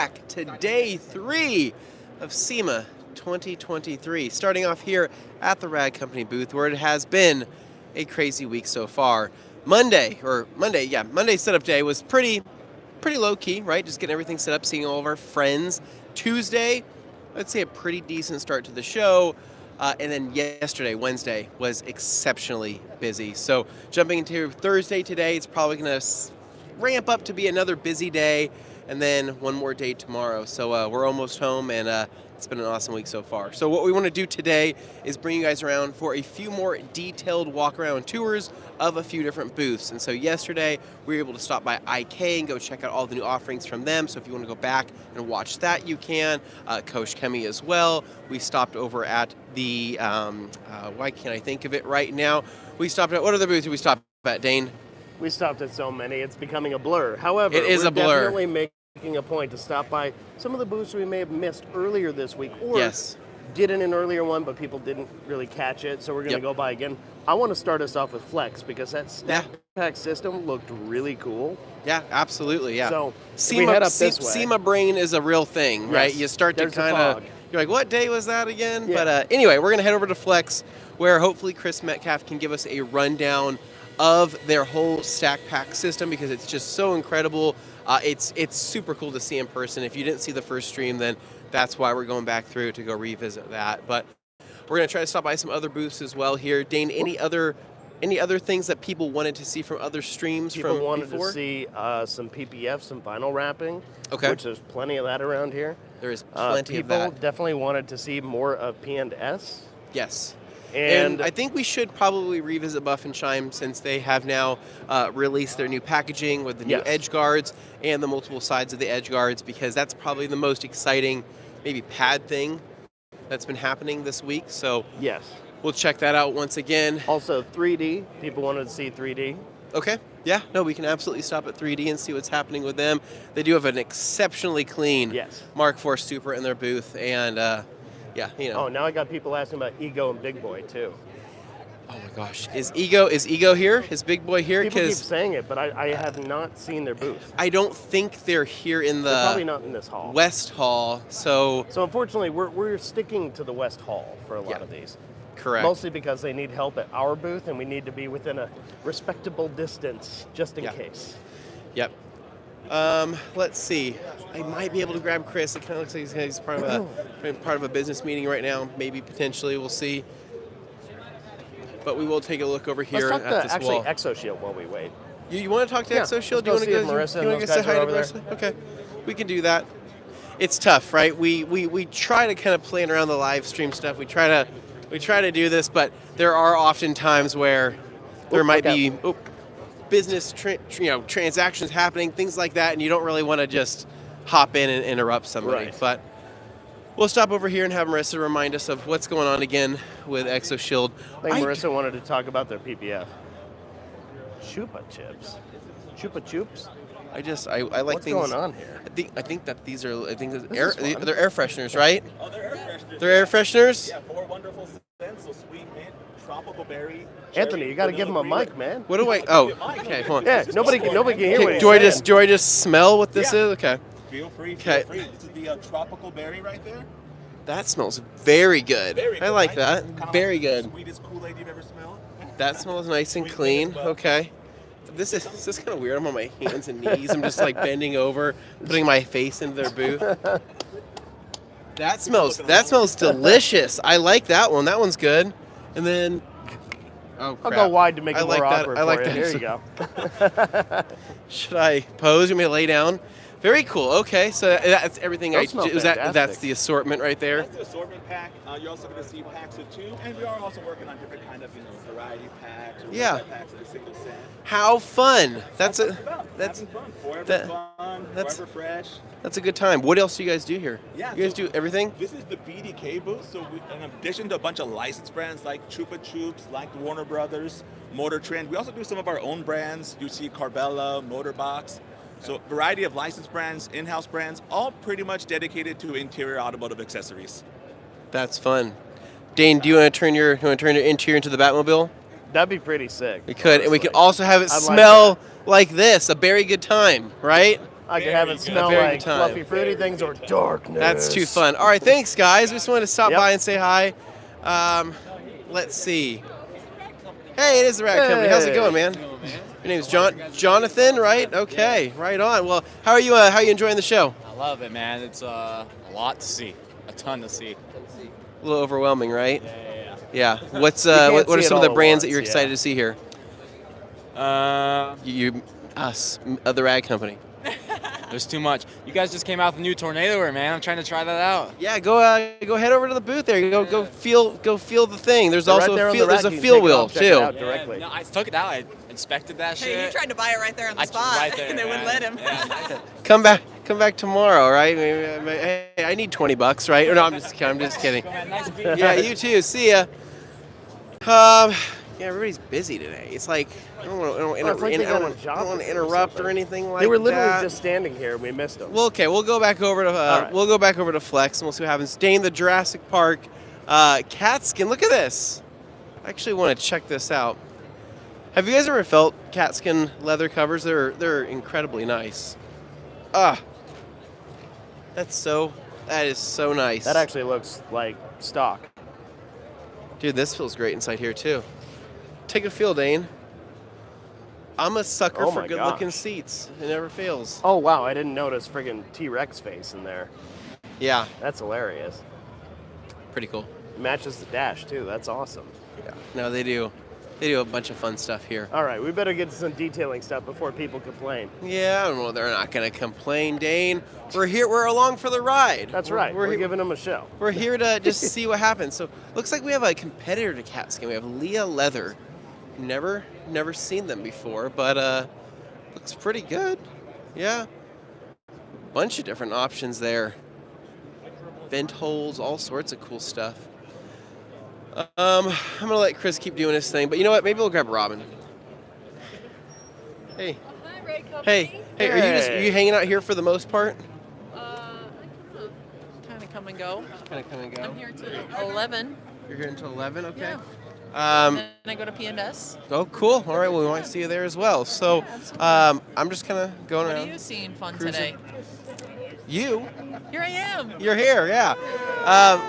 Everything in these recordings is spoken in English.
to day 3 of SEMA 2023. Starting off here at the Rag Company booth, where it has been a crazy week so far. Monday setup day was pretty low key, right? Just getting everything set up, seeing all of our friends. Tuesday, I'd say a pretty decent start to the show. And then yesterday, Wednesday, was exceptionally busy. So jumping into Thursday today, it's probably going to ramp up to be another busy day, and then one more day tomorrow. So we're almost home, and it's been an awesome week so far. So what we want to do today is bring you guys around for a few more detailed walk-around tours of a few different booths. And so yesterday, we were able to stop by IK and go check out all the new offerings from them. So if you want to go back and watch that, you can. Koch Chemie as well. We stopped over at the, why can't I think of it right now? We stopped at, what other booths did we stop at, Dane? We stopped at so many, it's becoming a blur. However, it is a blur. Definitely making a point to stop by some of the booths we may have missed earlier this week, or did in an earlier one, but people didn't really catch it, so we're going to go by again. I want to start us off with Flex, because that STEK pack system looked really cool. Yeah, absolutely, yeah. So, SEMA, we head up this way. SEMA brain is a real thing, right? You start to kind of, you're like, what day was that again? Yeah. But anyway, we're going to head over to Flex, where hopefully Chris Metcalf can give us a rundown of their whole stack pack system, because it's just so incredible. It's super cool to see in person. If you didn't see the first stream, then that's why we're going back through to go revisit that. But we're going to try to stop by some other booths as well here. Dane, any other things that people wanted to see from other streams from before? People wanted to see some PPF, some vinyl wrapping, which there's plenty of that around here. There is plenty of that. People definitely wanted to see more of P&S. Yes. And I think we should probably revisit Buff and Chime, since they have now released their new packaging with the new edge guards and the multiple sides of the edge guards, because that's probably the most exciting maybe pad thing that's been happening this week. So we'll check that out once again. Also 3D. People wanted to see 3D. Okay. Yeah. No, we can absolutely stop at 3D and see what's happening with them. They do have an exceptionally clean Mark IV Super in their booth, and yeah, you know. Oh, now I got people asking about Ego and Big Boy too. Oh my gosh, is Ego here? Is Big Boy here? People keep saying it, but I have not seen their booth. I don't think they're here in the. They're probably not in this hall. West Hall. So unfortunately, we're sticking to the West Hall for a lot of these. Correct. Mostly because they need help at our booth, and we need to be within a respectable distance just in case. Yep. Let's see. I might be able to grab Chris. It kind of looks like he's part of a business meeting right now. Maybe potentially, we'll see. But we will take a look over here at this wall. Let's talk to Exoshield while we wait. You want to talk to Exoshield? Do you want to go say hi to Marissa? Okay, we can do that. It's tough, right? We try to kind of plan around the live stream stuff. We try to do this, but there are often times where there might be business transactions happening, things like that, and you don't really want to just hop in and interrupt somebody. But we'll stop over here and have Marissa remind us of what's going on again with Exoshield. I think Marissa wanted to talk about their PPF. Chupa chips. Chupa chups? I like What's things. What's going on here? I think that these are they're air fresheners, right? Oh, they're air fresheners. They're air fresheners? Yeah, 4 wonderful scents, so sweet mint, tropical berry. Anthony, you got to give him a mic, man. What do I? Oh, okay, hold on. Yeah, nobody can hear what he's saying. Do I just smell what this is? Okay. Feel free. This is the tropical berry right there. That smells very good. I like that. Very good. Sweetest Kool-Aid you've ever smelled. That smells nice and clean. Okay. This is kind of weird. I'm on my hands and knees. I'm just like bending over, putting my face into their booth. That smells delicious. I like that one. That one's good. And then, oh crap. I'll go wide to make it more awkward I like for you. that. Here you go. Should I pose? You want me to lay down? Very cool. Okay, so that's everything. That's the assortment right there. That's the assortment pack. You're also going to see packs of 2, and we are also working on different kind of variety packs or packs of a single set. How fun! That's having fun. Forever fresh. That's a good time. What else do you guys do here? Yeah, you guys do everything. This is the BDK booth. So in addition to a bunch of licensed brands like Chupa Chups, like Warner Brothers, Motor Trend, we also do some of our own brands. You see Carbella, Motorbox. So variety of licensed brands, in-house brands, all pretty much dedicated to interior automotive accessories. That's fun. Dane, do you want to turn your interior into the Batmobile? That'd be pretty sick. We could, and we could also have it smell like this. A very good time, right? I can have it smell Very like good time. fluffy, fruity things or darkness. That's too fun. All right, thanks, guys. We just wanted to stop by and say hi. Let's see. Hey, it is the Rad Company. How's it going, man? Your name's Jonathan, right? Okay, right on. Well, how are you enjoying the show? I love it, man. It's a lot to see, a ton to see. A little overwhelming, right? Yeah. What can't are see it some of all the at brands that once, you're excited to see here? The Rad Company. There's too much. You guys just came out with a new tornado wear, man. I'm trying to try that out. Yeah, go head over to the booth there. Go feel the thing. There's also right there's a feel wheel too. Directly. No, I took it out. I inspected that shit. Hey, you tried to buy it right there on the I spot, right there, and they wouldn't let him. Yeah. Come back tomorrow, right? Hey, I need $20, right? Or no, I'm just kidding. Yeah, you too. See ya. Yeah, everybody's busy today. It's like I don't want to interrupt or anything like that. They were literally just standing here. We missed them. Well, okay, we'll go back over to Flex and we'll see what happens. Dane, the Jurassic Park Katzkin. Look at this. I actually want to check this out. Have you guys ever felt Katzkin leather covers? They're incredibly nice. That is so nice. That actually looks like stock. Dude, this feels great inside here too. Take a feel, Dane. I'm a sucker for good-looking seats. It never fails. Oh, wow. I didn't notice friggin' T-Rex face in there. Yeah. That's hilarious. Pretty cool. Matches the dash, too. That's awesome. Yeah. No, they do. They do a bunch of fun stuff here. All right. We better get to some detailing stuff before people complain. Yeah, I don't know. They're not going to complain, Dane. We're here. We're along for the ride. That's right. We're giving them a show. We're here to just see what happens. So, looks like we have a competitor to Katzkin. We have Leah Leather. Never seen them before, but looks pretty good. Yeah. Bunch of different options there. Vent holes, all sorts of cool stuff. I'm gonna let Chris keep doing his thing, but you know what? Maybe we'll grab Robin. Hey. Hi, Rad Company. Hey. Are you hanging out here for the most part? Kind of come and go. I'm here till 11. You're here until 11, okay. Yeah. And then I go to P&S. Oh, cool. All right, well, we might see you there as well. So, I'm just kind of going around. What are you seeing fun cruising. today? You? Here I am. You're here, yeah.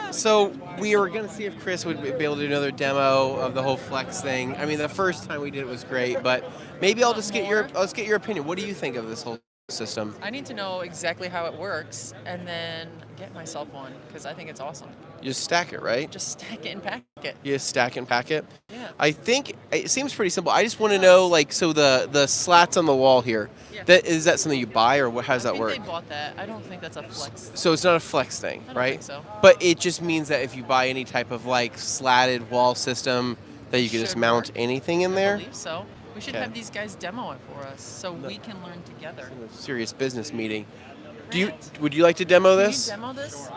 So we were going to see if Chris would be able to do another demo of the whole Flex thing. I mean, the first time we did it was great, but maybe I'll just get your opinion. What do you think of this whole system? I need to know exactly how it works and then get myself one because I think it's awesome. You just stack it, right? Just stack it and pack it. You just stack and pack it? Yeah. I think it seems pretty simple. I just want to know, like, so the slats on the wall here, Yeah. is that something you buy or how does that work? I think they bought that. I don't think that's a Flex. So it's not a Flex thing, I don't right? think so. But it just means that if you buy any type of like slatted wall system, that you can just mount anything in there. I believe so. We should Okay. have these guys demo it for us so we can learn together. Serious business meeting. Would you like to demo this? Can you demo this?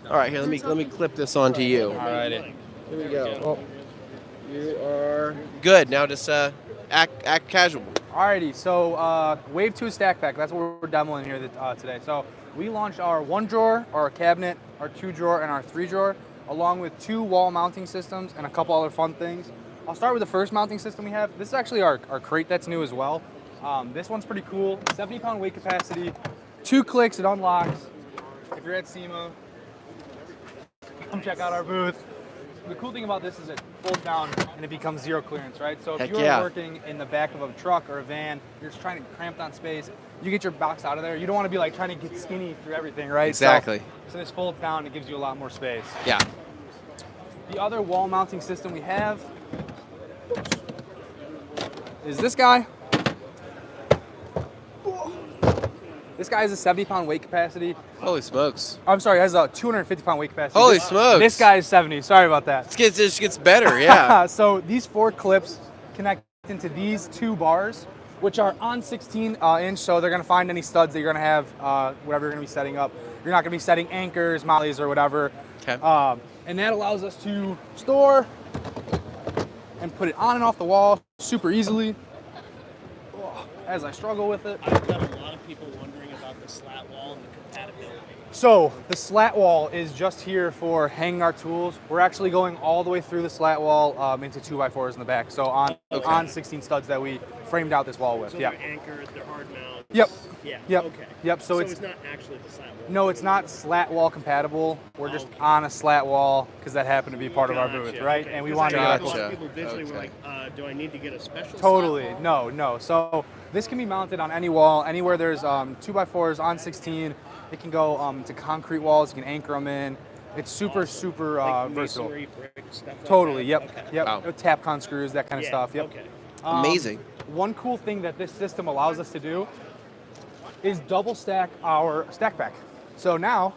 All right, here. Let me clip this onto you. Alrighty. Here we go. Oh, you are good. Now just act casual. Alrighty, so Wave 2 Stack Pack, that's what we're demoing here today. So we launched our 1 drawer, our cabinet, our 2 drawer, and our 3 drawer, along with 2 wall mounting systems and a couple other fun things. I'll start with the first mounting system we have. This is actually our crate that's new as well. This one's pretty cool, 70-pound weight capacity, 2 clicks, it unlocks. If you're at SEMA, come check out our booth. The cool thing about this is it folds down and it becomes zero clearance, right? So if you're working in the back of a truck or a van, you're just trying to cramp down space, you get your box out of there. You don't want to be like trying to get skinny through everything, right? Exactly. So this folds down and it gives you a lot more space. Yeah. The other wall mounting system we have is this guy. This guy has a 70-pound weight capacity. Holy smokes. I'm sorry, it has a 250-pound weight capacity. Holy smokes. This guy is 70. Sorry about that. It just gets better, yeah. So these 4 clips connect into these 2 bars, which are on 16-inch, so they're going to find any studs that you're going to have, whatever you're going to be setting up. You're not going to be setting anchors, mollies, or whatever. Okay. And that allows us to store and put it on and off the wall super easily. As I struggle with it. I've got a lot of people wondering about the slat wall and the compatibility. So the slat wall is just here for hanging our tools. We're actually going all the way through the slat wall into 2x4s in the back. So on 16 studs that we framed out this wall with. So yeah. they're anchored, they're hard mount. Yep. Yeah. Yep. Okay. Yep. So it's not actually the slat wall. no, it's not slat wall compatible. We're just on a slat wall because that happened to be part of our booth, Gotcha, right? okay. And we 'Cause wanted to I get know a lot that of people visually were Okay. like, do I need to get a special Totally. slat wall? No. So this can be mounted on any wall, anywhere there's 2x4s on 16. It can go to concrete walls. You can anchor them in. It's super Like versatile. masonry, brick, stuff like Totally. that? Yep. Okay. Yep. Wow. Tap-con screws, that kind of Yeah, stuff. Yep. Okay. Amazing. One cool thing that this system allows us to do is double stack our stack pack. So now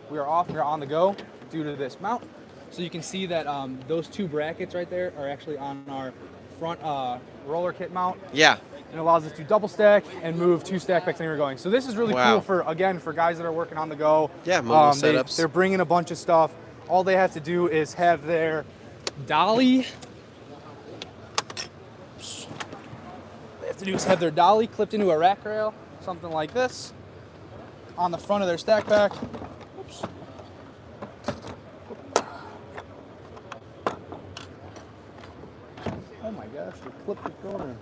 we're on the go due to this mount. So you can see that those two brackets right there are actually on our front roller kit mount. Yeah. And allows us to double stack and move two stack packs anywhere we're going. So this is really Wow. cool for guys that are working on the go. Yeah, mobile setups. They're bringing a bunch of stuff. All they have to do is have their dolly. They have to do is have their dolly clipped into a rack rail, something like this, on the front of their stack pack. Oops. Oh my gosh, they clipped the corner.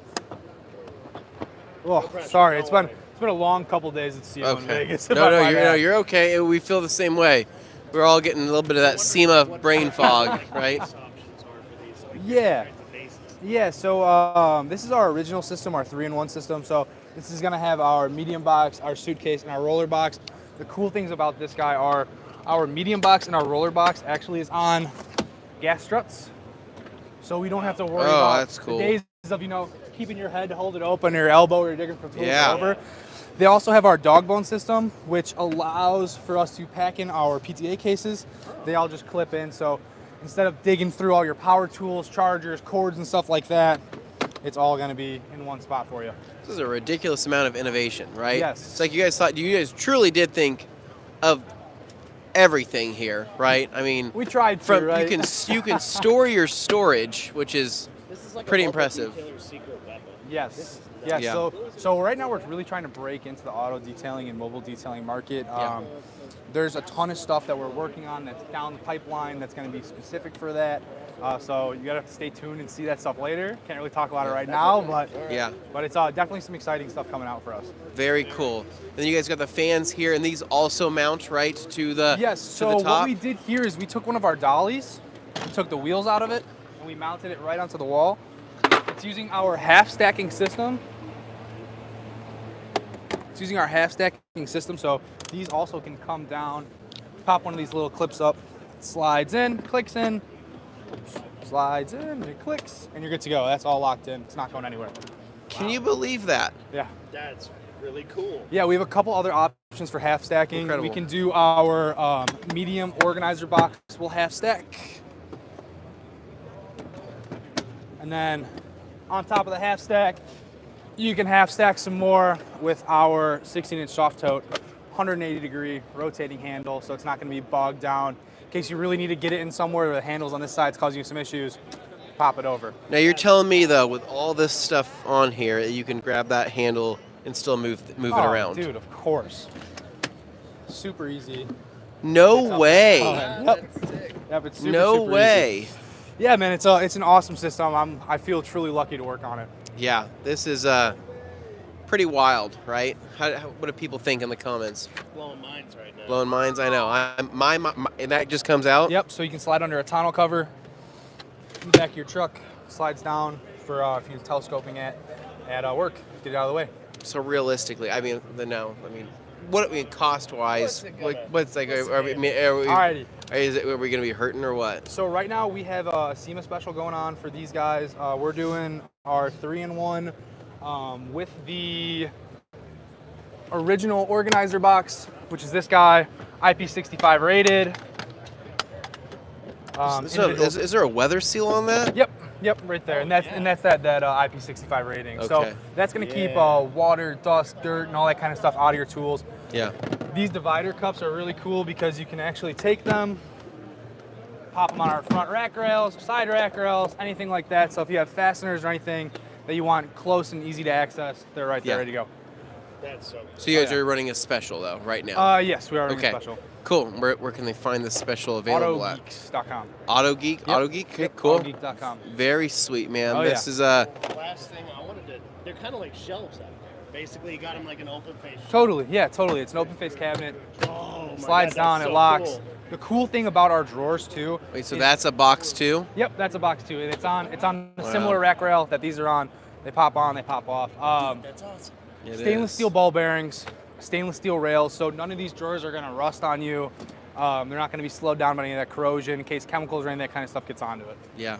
Oh, pressure, sorry, don't it's been worry. a long couple days at SEMA in Vegas. No, But no, my you're, no, bad. you're okay. We feel the same way. We're all getting a little bit of that SEMA brain fog, right? Options are for these, like, Yeah. the bases. Yeah, so this is our original system, our 3-in-1 system. So this is gonna have our medium box, our suitcase, and our roller box. The cool things about this guy are our medium box and our roller box actually is on gas struts. So we don't have to worry about that's cool. the days of, keeping your head to hold it open, or your elbow, or you're digging for tools Yeah. or whatever. They also have our dog bone system, which allows for us to pack in our PTA cases. They all just clip in, so instead of digging through all your power tools, chargers, cords, and stuff like that, it's all gonna be in one spot for you. This is a ridiculous amount of innovation, right? Yes. It's like you guys truly did think of everything here, right? I mean, We tried to, from right? you can store your storage, which is This is like Pretty a mobile impressive. detailer's secret weapon. Yes. Yeah. Yeah. So right now we're really trying to break into the auto detailing and mobile detailing market. There's a ton of stuff that we're working on that's down the pipeline that's going to be specific for that. So you gotta have to stay tuned and see that stuff later. Can't really talk about it right now, but yeah, it's definitely some exciting stuff coming out for us. very cool. And then you guys got the fans here, and these also mount right to the Yes. to So the top. what we did here is we took one of our dollies, we took the wheels out of it, and we mounted it right onto the wall. It's using our half stacking system. It's using our half stacking system, so these also can come down, pop one of these little clips up, slides in, clicks in, slides in, and it clicks, and you're good to go. That's all locked in. It's not going anywhere. Can you believe that? Yeah. That's really cool. Yeah, we have a couple other options for half stacking. Incredible. We can do our medium organizer box. We'll half stack. And then on top of the half stack, you can half stack some more with our 16-inch soft tote, 180 degree rotating handle, so it's not going to be bogged down. In case you really need to get it in somewhere where the handle's on this side, it's causing you some issues, pop it over. Now you're telling me though, with all this stuff on here, that you can grab that handle and still move it around. Dude, of course. Super easy. No way. Yep. Yep, it's super, No super way. easy. Yeah, man, it's an awesome system. I feel truly lucky to work on it. Yeah, this is pretty wild, right? What do people think in the comments? Blowing minds right now. Blowing minds, I know. My and that just comes out. Yep, so you can slide under a tonneau cover in the back of your truck, slides down for if you're telescoping at work, get it out of the way. So realistically, cost-wise, what's like? Are we Alrighty. are we gonna be hurting or what? So right now we have a SEMA special going on for these guys. We're doing our 3-in-1 with the original organizer box, which is this guy, IP65 rated. Is there a weather seal on that? Yep, right there, and that's that IP65 rating. So Okay. that's gonna keep water, dust, dirt, and all that kind of stuff out of your tools. Yeah. These divider cups are really cool because you can actually take them, pop them on our front rack rails, side rack rails, anything like that. So if you have fasteners or anything that you want close and easy to access, they're right there, Yeah. ready to go. That's so cool. So you guys yeah. are running a special though, right now. Yes, we are running okay. a special. Cool. Where can they find this special available at? Autogeeks.com. Auto Geek. Yep. Auto Geek. Okay, Yep, cool. Autogeek.com. Very sweet, man. Oh, This yeah. is Last thing I wanted to, they're kind of like shelves out there. Basically, you got them like an open face. Totally, yeah, totally. It's an open face cabinet. Oh, my Slides God, down, that's it so locks. cool. The cool thing about our drawers too. Wait, so that's a box too? Yep, that's a box too. It's on a Wow. similar rack rail that these are on. They pop on, they pop off. That's awesome. It Stainless is. steel ball bearings, stainless steel rails, so none of these drawers are gonna rust on you. They're not gonna be slowed down by any of that corrosion in case chemicals or any of that kind of stuff gets onto it. Yeah.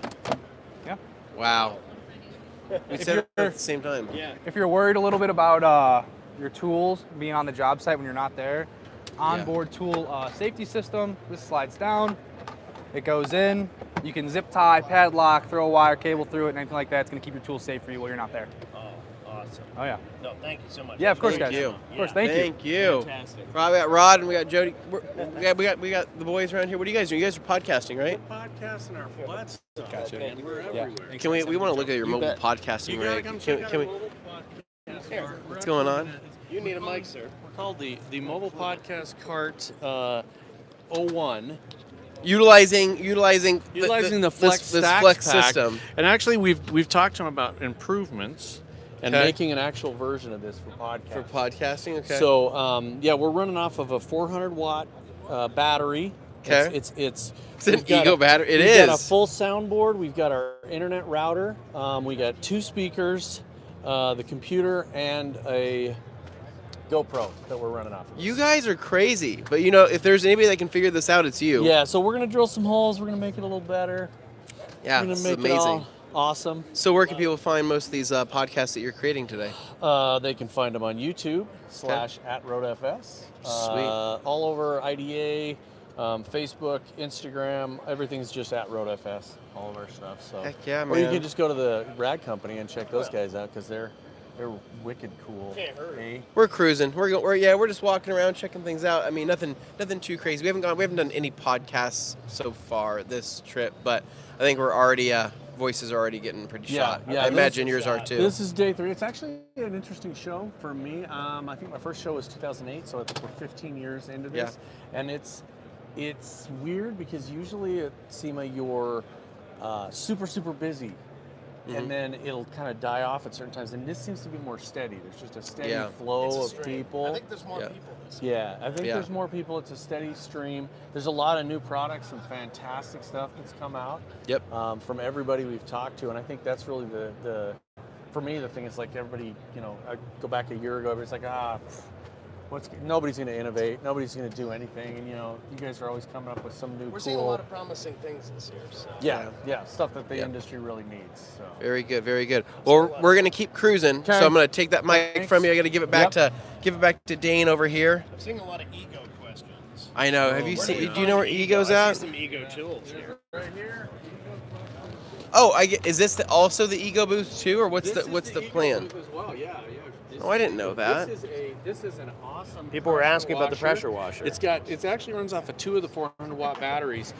Yeah. Wow. We said it you're- at the same time. Yeah. If you're worried a little bit about your tools being on the job site when you're not there, onboard tool safety system, this slides down, it goes in, you can zip tie, padlock, throw a wire cable through it, and anything like that. It's gonna keep your tools safe for you while you're not there. Oh, awesome. Oh yeah. No, thank you so much. Yeah, of course, Thank guys. you. Of course, thank you. Thank you. Fantastic. Rob, we got Rod and we got Jody. We got the boys around here. What are you guys doing? You guys are podcasting, right? Podcasting our butts off, Gotcha. man. We're Yeah. everywhere. Can we want to look at your You mobile bet. podcasting You gotta rig? come check out Can our we? mobile podcast. What's going on? You need a mic, sir. We're called the Mobile Podcast Cart 01. Utilizing Utilizing the Flex this Stacks Flex pack. system. And actually, we've talked to them about improvements and Okay. making an actual version of this for podcasts. For podcasting, okay. So yeah, we're running off of a 400 watt battery. Okay. It's It's an we've got Ego a- battery. It we've got a is. full soundboard. We've got our internet router. We got 2 speakers, the computer, and a GoPro that we're running off of. You guys are crazy, but you know, if there's anybody that can figure this out, it's you. Yeah, so we're gonna drill some holes. We're gonna make it a little better. Yeah, We're gonna this is make amazing. it all awesome. So where can people find most of these podcasts that you're creating today? They can find them on YouTube /@RoadFS. Sweet. All over IDA, Facebook, Instagram. Everything's just @RoadFS. All of our stuff. So. Heck yeah, Or you man. can just go to the Rad Company and check those guys out because they're wicked cool. Can't hurt. Hey? We're cruising. We're just walking around checking things out. I mean, nothing too crazy. We haven't done any podcasts so far this trip, but I think we're already voices are already getting pretty Yeah, shot. yeah, I imagine yours are too. This is day 3. It's actually an interesting show for me. I think my first show was 2008, so I think we're 15 years into this, and it's weird because usually at SEMA you're super busy. And then it'll kind of die off at certain times. And this seems to be more steady. There's just a steady flow of people. I think there's more people this year. Yeah, I think there's more people. It's a steady stream. There's a lot of new products and fantastic stuff that's come out. Yep. From everybody we've talked to, and I think that's really the for me the thing is like everybody, you know, I go back a year ago, everybody's like, nobody's going to innovate, nobody's going to do anything, and you know, you guys are always coming up with some new We're cool. seeing a lot of promising things this year. So. Yeah, stuff that the industry really needs. So. Very good, very good. Well, we're gonna keep cruising. Okay. So I'm gonna take that mic Thanks. from you. I gotta give it back to Dane over here. I'm seeing a lot of ego questions. I know. Have you seen? Do you know where Ego's I at? see some ego tools here. Right here. Oh, is this also the Ego booth too, or what's the plan? As well. Yeah. Oh, I didn't know that. This is an awesome. People were asking about the pressure washer. It actually runs off of 2 of the 400 watt batteries.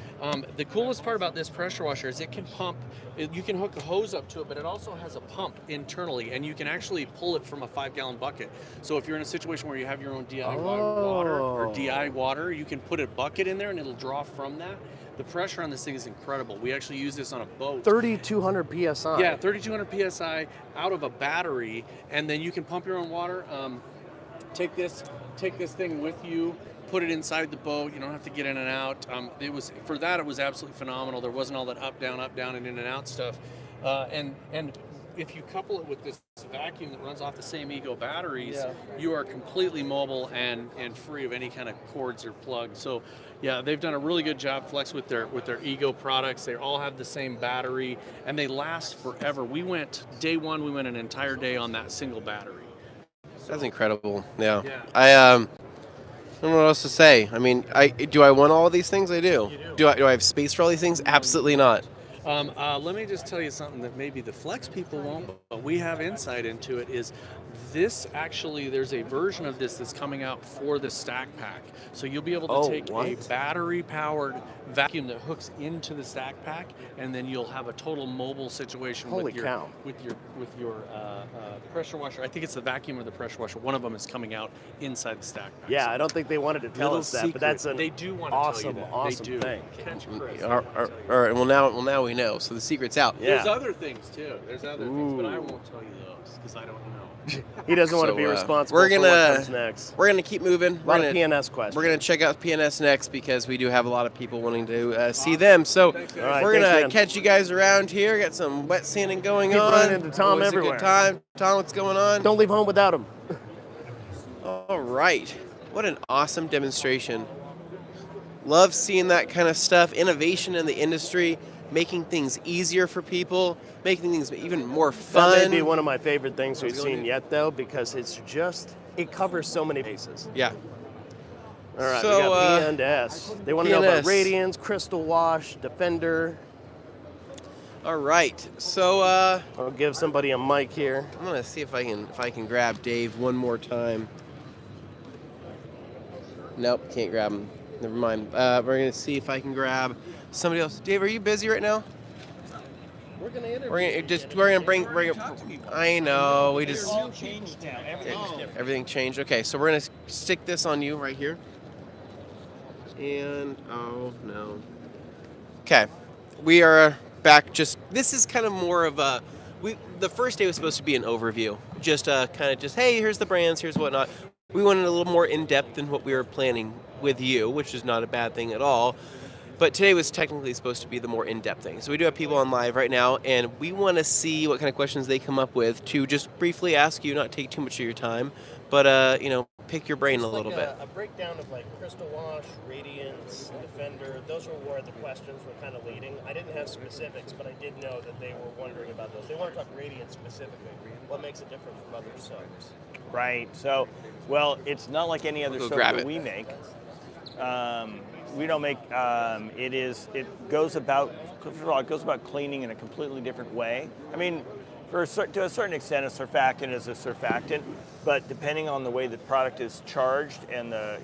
The coolest part about this pressure washer is it can pump. You can hook a hose up to it, but it also has a pump internally, and you can actually pull it from a 5-gallon bucket. So if you're in a situation where you have your own DI water, you can put a bucket in there, and it'll draw from that. The pressure on this thing is incredible. We actually use this on a boat. 3,200 PSI. Yeah, 3,200 PSI out of a battery, and then you can pump your own water. Take this thing with you, put it inside the boat. You don't have to get in and out. It was absolutely phenomenal. There wasn't all that up, down, and in and out stuff. And if you couple it with this vacuum that runs off the same Ego batteries, you are completely mobile and free of any kind of cords or plugs. So, yeah, they've done a really good job, Flex, with their Ego products. They all have the same battery, and they last forever. Day 1, we went an entire day on that single battery. That's incredible. Yeah. I don't know what else to say. I mean, do I want all of these things? I do. Do I have space for all these things? Absolutely not. Let me just tell you something that maybe the Flex people won't, but we have insight into it. Is this actually, there's a version of this that's coming out for the stack pack. So you'll be able to take a battery-powered vacuum that hooks into the stack pack, and then you'll have a total mobile situation with your pressure washer. I think it's the vacuum or the pressure washer. One of them is coming out inside the stack pack. Yeah, I don't think they wanted to tell us that, but that's an they do want to awesome, tell you that. awesome they do. thing. Catch Chris. All right. Well, now we know. So the secret's out. Yeah. There's other things too. There's other things, but I won't tell you those because I don't know. He doesn't want to So, be responsible we're for gonna- what comes next. We're going to keep moving. A lot of PNS questions. We're going to check out PNS next because we do have a lot of people wanting to see them. So right, we're going thanks, to man. catch you guys around here. Got some wet sanding going Keep on. running into Tom Always everywhere. A good time. Tom, what's going on? Don't leave home without him. All right. What an awesome demonstration. Love seeing that kind of stuff. Innovation in the industry, making things easier for people, making things even more fun. That may be one of my favorite things we've seen yet, though, because it covers so many bases. Yeah. All right, So, we got PNS. They want to know about PNS. Radiance, Crystal Wash, Defender. All right. So I'll give somebody a mic here. I'm gonna see if I can grab Dave one more time. Nope, can't grab him. Never mind. We're gonna see if I can grab somebody else. Dave, are you busy right now? We're gonna interview. We're gonna bring. I know. We just changed now. Everything's different. everything changed. Okay, so we're gonna stick this on you right here. And oh no. Okay, we are back. This is kind of more of a. The first day was supposed to be an overview, just hey, here's the brands, here's whatnot. We wanted a little more in depth than what we were planning with you, which is not a bad thing at all. But today was technically supposed to be the more in-depth thing. So we do have people on live right now, and we want to see what kind of questions they come up with to just briefly ask you, not take too much of your time, but pick your brain a little bit. A breakdown of like Crystal Wash, Radiance, Defender. Those were where the questions were kind of leading. I didn't have specifics, but I did know that they were wondering about those. They want to talk Radiance specifically. What makes it different from other soaps? Right. So, well, it's not like any other Go soap grab that it. we make. We don't make. It goes about. First of all, it goes about cleaning in a completely different way. I mean, to a certain extent, a surfactant is a surfactant, but depending on the way the product is charged and the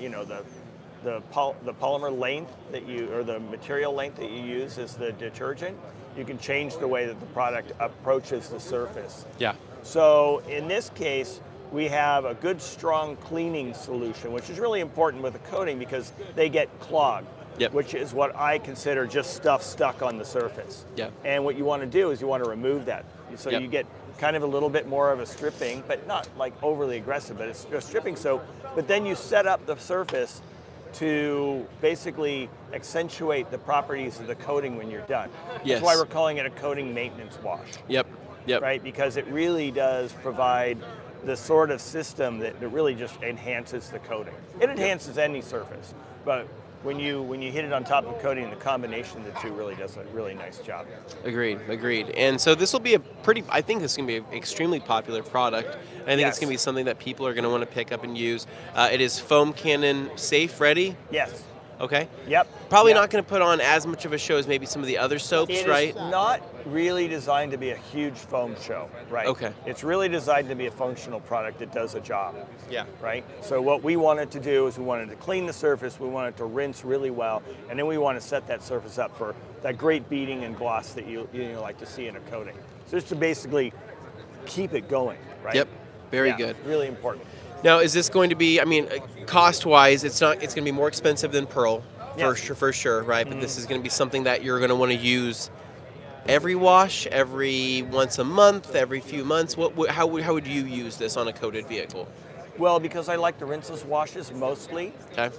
polymer length or the material length that you use as the detergent, you can change the way that the product approaches the surface. Yeah. So in this case, we have a good, strong cleaning solution, which is really important with a coating because they get clogged, Yep. which is what I consider just stuff stuck on the surface. Yep. And what you want to do is you want to remove that. So Yep. you get kind of a little bit more of a stripping, but not like overly aggressive, but it's a stripping soap. But then you set up the surface to basically accentuate the properties of the coating when you're done. Yes. That's why we're calling it a coating maintenance wash. Yep. Right? Because it really does provide the sort of system that really just enhances the coating. It enhances any surface, but when you hit it on top of coating, the combination of the two really does a really nice job. Agreed. And so this will be I think this is going to be an extremely popular product. And I think it's going to be something that people are going to want to pick up and use. It is foam cannon safe, ready? Yes. Okay. Yep. Probably Yep. not going to put on as much of a show as maybe some of the other soaps, It right? is not really designed to be a huge foam show, right? Okay. It's really designed to be a functional product that does a job. Yeah. Right? So what we wanted to do is we wanted to clean the surface, we wanted to rinse really well, and then we want to set that surface up for that great beading and gloss that you like to see in a coating. So just to basically keep it going, right? Yep. Very Yeah, good. Really important. Now, is this going to be? I mean, cost-wise, it's going to be more expensive than Pearl, for sure, right? But this is going to be something that you're going to want to use every wash, every once a month, every few months. How would you use this on a coated vehicle? Well, because I like the rinseless washes mostly. Okay.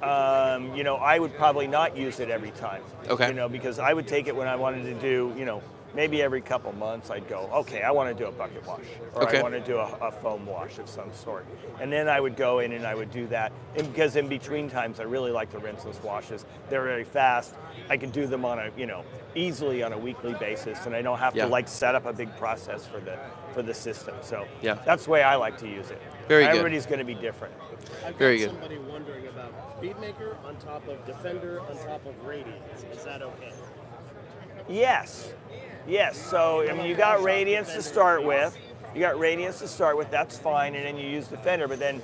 I would probably not use it every time. Okay. Because I would take it when I wanted to do, maybe every couple months I'd go, okay, I want to do a bucket wash, or Okay. I want to do a foam wash of some sort. And then I would go in and I would do that. And because in between times I really like the rinseless washes. They're very fast. I can do them on easily on a weekly basis, and I don't have to set up a big process for the system. So that's the way I like to use it. Very good. Everybody's going to be different. Very good. Somebody wondering about Speedmaker on top of Defender on top of Radiance. Is that okay? Yes. So you got Radiance to start with. That's fine, and then you use Defender. But then,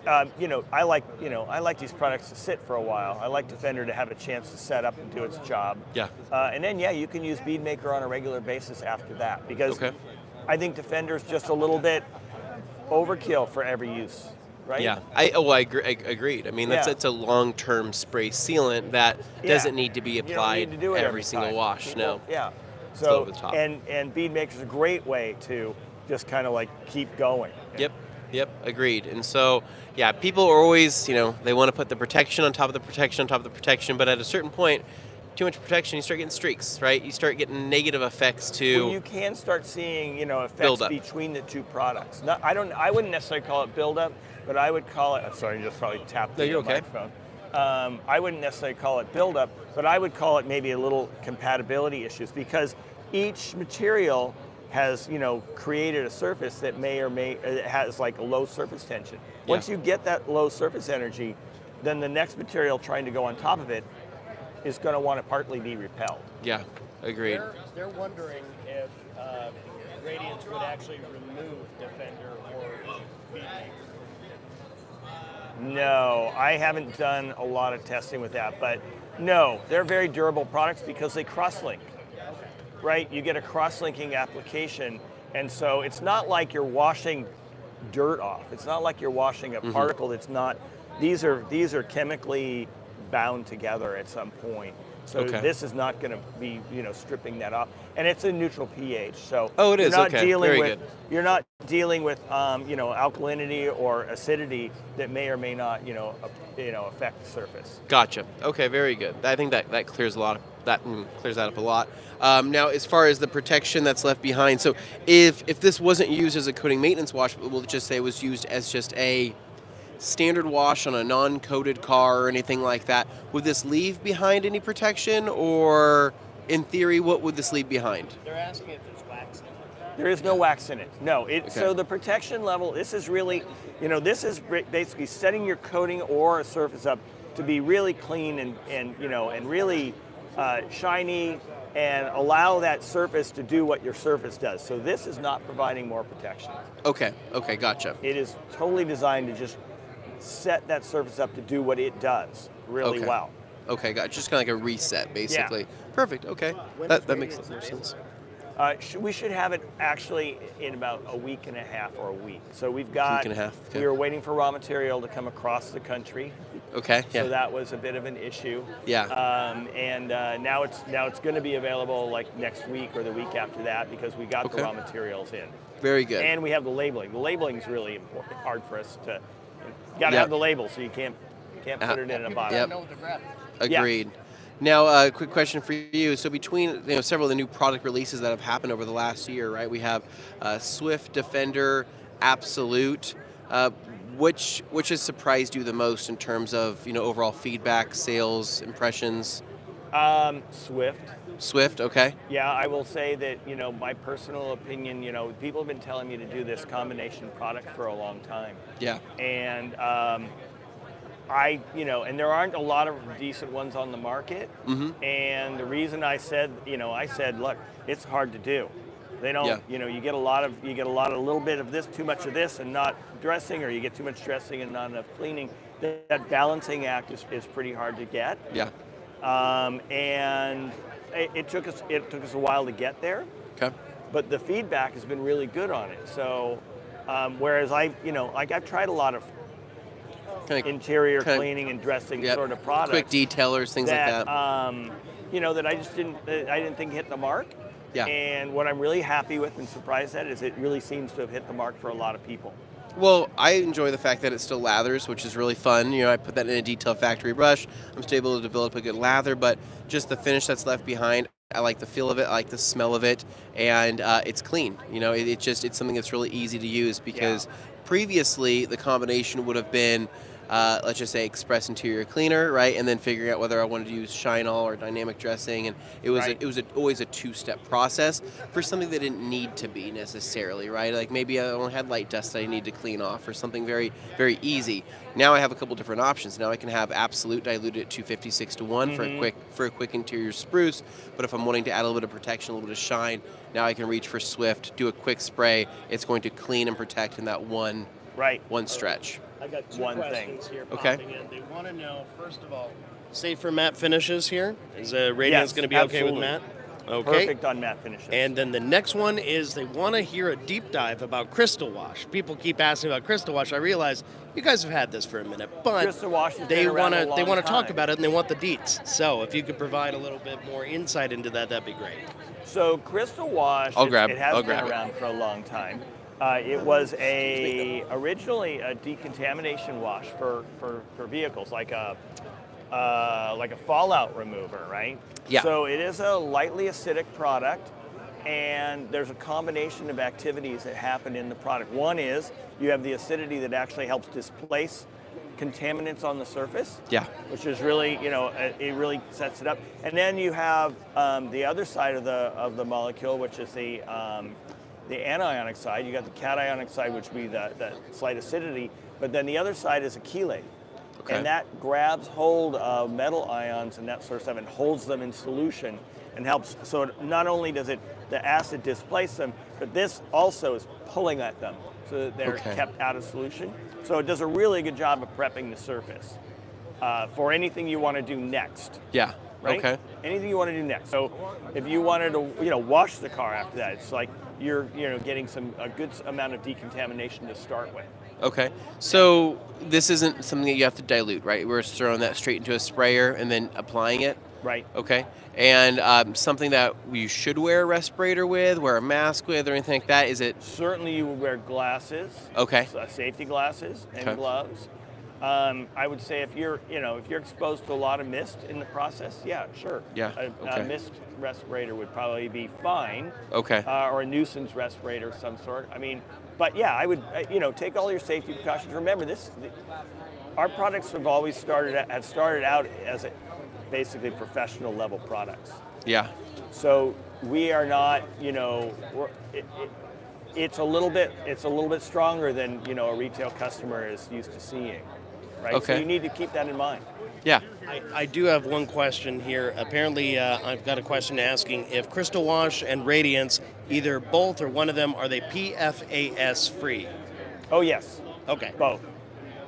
I like these products to sit for a while. I like Defender to have a chance to set up and do its job. Yeah. And then you can use Beadmaker on a regular basis after that, because I think Defender's just a little bit overkill for every use. Right? Yeah, I agreed. I mean, it's a long-term spray sealant that doesn't need to be You don't applied need to do it every single time. wash. No. Yeah. It's So over the top. and Beadmaker's a great way to just kind of like keep going. Yep, agreed. And so, yeah, people are always, they want to put the protection on top of the protection on top of the protection, but at a certain point, too much protection, you start getting streaks, right? You start getting negative effects to Well, you can start seeing, effects buildup. between the two products. I wouldn't necessarily call it buildup, but I would call it. I'm sorry, you just probably tapped the microphone. I wouldn't necessarily call it buildup, but I would call it maybe a little compatibility issues because each material has, created a surface that has like a low surface tension. Once you get that low surface energy, then the next material trying to go on top of it is going to want to partly be repelled. Yeah, agreed. They're wondering if Radiance would actually remove Defender or BD. No, I haven't done a lot of testing with that, but no, they're very durable products because they cross-link, right? You get a cross-linking application, and so it's not like you're washing dirt off. It's not like you're washing a particle that's not. These are chemically bound together at some point. So this is not going to be, stripping that off, and it's a neutral pH. So it is. Very good. You're not dealing with, alkalinity or acidity that may or may not, affect the surface. Gotcha. Okay, very good. I think that clears that up a lot. Now, as far as the protection that's left behind, so if this wasn't used as a coating maintenance wash, but we'll just say it was used as just a standard wash on a non-coated car or anything like that, would this leave behind any protection, or in theory, what would this leave behind? They're asking if there's wax in it. There is no wax in it. No. So the protection level, this is really, this is basically setting your coating or a surface up to be really clean and really shiny and allow that surface to do what your surface does. So this is not providing more protection. Okay, gotcha. It is totally designed to just set that surface up to do what it does really well. Okay, gotcha. Just kind of like a reset, basically. Yeah. Perfect. Okay, that makes more sense. We should have it actually in about a week and a half or a week. So we've got. Week and a half. Okay. We were waiting for raw material to come across the country. Okay. Yeah. So that was a bit of an issue. Yeah. Now it's going to be available like next week or the week after that because we got the raw materials in. Very good. And we have the labeling. The labeling is really important, hard for us to. You got to have the label, so you can't put it in a bottle. Yep. Agreed. Yeah. Now, quick question for you. So between several of the new product releases that have happened over the last year, right? We have Swift, Defender, Absolute. Which has surprised you the most in terms of overall feedback, sales, impressions? Swift. Swift, okay. Yeah, I will say that my personal opinion. People have been telling me to do this combination product for a long time. Yeah. And and there aren't a lot of decent ones on the market. Mm-hmm. And the reason I said, look, it's hard to do. They don't, you get a lot of little bit of this, too much of this, and not dressing, or you get too much dressing and not enough cleaning. That balancing act is pretty hard to get. Yeah. And it took us a while to get there. Okay. But the feedback has been really good on it. So, whereas I've tried a lot of interior cleaning and dressing sort of products, quick detailers, things like that. That I just didn't think hit the mark. Yeah. And what I'm really happy with and surprised at is it really seems to have hit the mark for a lot of people. Well, I enjoy the fact that it still lathers, which is really fun. I put that in a detailed factory brush. I'm still able to develop a good lather, but just the finish that's left behind, I like the feel of it, I like the smell of it, and it's clean. It's something that's really easy to use because previously the combination would have been let's just say express interior cleaner, right? And then figuring out whether I wanted to use Shine-All or dynamic dressing, and it was always a two-step process for something that didn't need to be necessarily, right? Like maybe I only had light dust that I need to clean off, or something very, very easy. Now I have a couple different options. Now I can have Absolute diluted at 256:1 for a quick interior spruce, but if I'm wanting to add a little bit of protection, a little bit of shine, now I can reach for Swift, do a quick spray. It's going to clean and protect in that one stretch. I got two questions here Okay. popping in. They want to know, first of all, safe for matte finishes here? Is Radiance going to be okay with matte? Okay. Perfect on matte finishes. And then the next one is they want to hear a deep dive about Crystal Wash. People keep asking about Crystal Wash. I realize you guys have had this for a minute, but Crystal Wash has they been around a long to time. talk about it and they want the deets. So if you could provide a little bit more insight into that, that'd be great. So Crystal Wash, it has been around for a long time. It was originally a decontamination wash for vehicles, like a fallout remover, right? Yeah. So it is a lightly acidic product, and there's a combination of activities that happen in the product. One is you have the acidity that actually helps displace contaminants on the surface. Yeah. Which is really, it really sets it up. And then you have the other side of the molecule, which is the anionic side. You got the cationic side, which would be the slight acidity, but then the other side is a chelate. Okay. And that grabs hold of metal ions and that sort of stuff and holds them in solution and helps. So not only does the acid displace them, but this also is pulling at them so that they're kept out of solution. So it does a really good job of prepping the surface for anything you want to do next. Yeah. Right? Okay. Anything you want to do next. So if you wanted to, wash the car after that, it's like you're getting a good amount of decontamination to start with. Okay. So this isn't something that you have to dilute, right? We're just throwing that straight into a sprayer and then applying it. Right. Okay. And something that you should wear a respirator with, wear a mask with, or anything like that. Is it? Certainly, you would wear glasses. Okay. Safety glasses and gloves. I would say if you're exposed to a lot of mist in the process, yeah, sure. Yeah. A mist respirator would probably be fine. Okay. Or a nuisance respirator of some sort. I mean, but yeah, I would take all your safety precautions. Remember, our products have started out as basically professional level products. Yeah. So we are not, it's a little bit stronger than a retail customer is used to seeing, right? Okay. So you need to keep that in mind. Yeah. I do have one question here. Apparently, I've got a question asking if Crystal Wash and Radiance, either both or one of them, are they PFAS free? Oh yes. Okay. Both.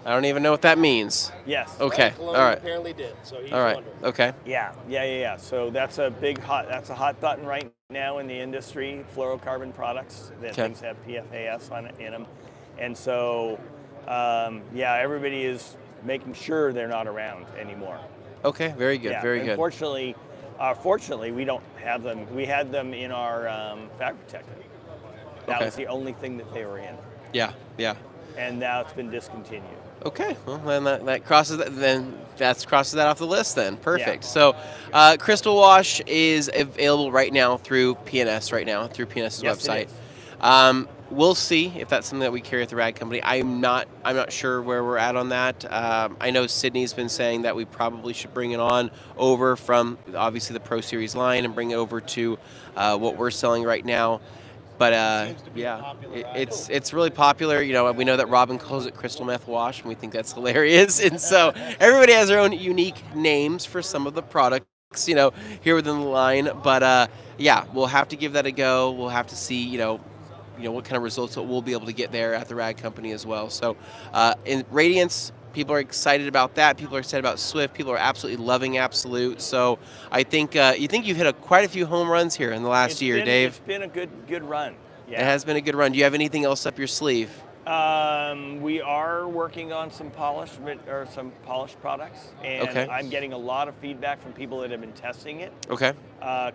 I don't even know what that means. Yes. Okay. Cologne All right. apparently did. So he's All right. wondering. Okay. Yeah. So that's a hot button right now in the industry. Fluorocarbon products that things have PFAS in them, and so everybody is making sure they're not around anymore. Okay. Very good. Yeah, very good. Fortunately, we don't have them. We had them in our fabric protector. That was the only thing that they were in. Yeah. Yeah. And now it's been discontinued. Okay, well then that crosses that off the list then. Perfect. Yeah. So, Crystal Wash is available right now through PNS through PNS's website. We'll see if that's something that we carry at the Rag Company. I'm not sure where we're at on that. I know Sydney's been saying that we probably should bring it on over from obviously the Pro Series line and bring it over to what we're selling right now. But it's really popular. We know that Robin calls it Crystal Meth Wash, and we think that's hilarious. And so everybody has their own unique names for some of the products, here within the line. But we'll have to give that a go. We'll have to see, what kind of results that we'll be able to get there at the Rag Company as well. So in Radiance, people are excited about that. People are excited about Swift. People are absolutely loving Absolute. So I think you've hit quite a few home runs here in the last year, Dave. It's been a good run. Yeah. It has been a good run. Do you have anything else up your sleeve? We are working on some polished products, and I'm getting a lot of feedback from people that have been testing it. Okay.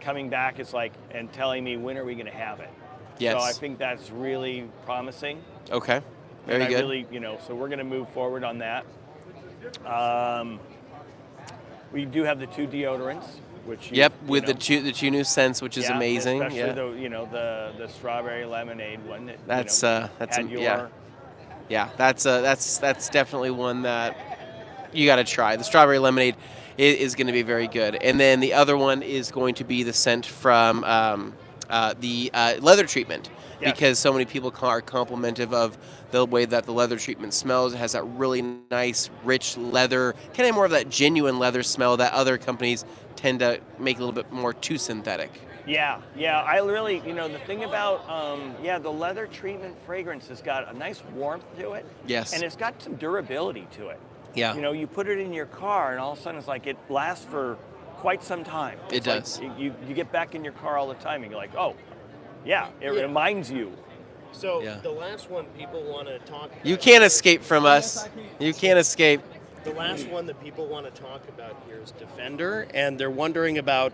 Coming back, and telling me when are we going to have it. Yes. So I think that's really promising. Okay. Very good. Really, so we're going to move forward on that. We do have the 2 deodorants, which with the two new scents, which is amazing. Especially the strawberry lemonade one. That's definitely one that you got to try. The strawberry lemonade is going to be very good, and then the other one is going to be the scent from the leather treatment. Yes. Because so many people are complimentive of the way that the leather treatment smells. It has that really nice, rich leather, kind of more of that genuine leather smell that other companies tend to make a little bit more too synthetic. Yeah. I really, the thing about, the leather treatment fragrance has got a nice warmth to it. Yes. And it's got some durability to it. Yeah. You put it in your car, and all of a sudden it's like it lasts for quite some time. It does. Like you get back in your car all the time, and you're like, oh, it reminds you. So the last one people want to talk about. You can't escape from us. You can't escape. The last one that people want to talk about here is Defender, and they're wondering about,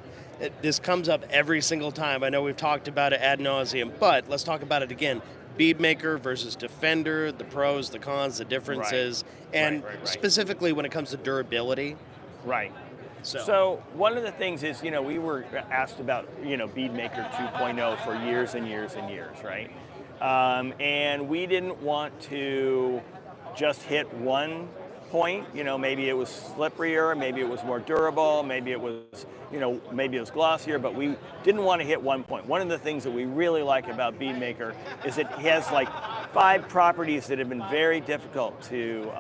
this comes up every single time. I know we've talked about it ad nauseum, but let's talk about it again. bead maker versus Defender, the pros, the cons, the differences, and specifically when it comes to durability. Right. So one of the things is, we were asked about, bead maker 2.0 for years and years and years, right? And we didn't want to just hit one point. Maybe it was slipperier, maybe it was more durable, maybe it was, maybe it was glossier, but we didn't want to hit one point. One of the things that we really like about bead maker is it has like 5 properties that have been very difficult to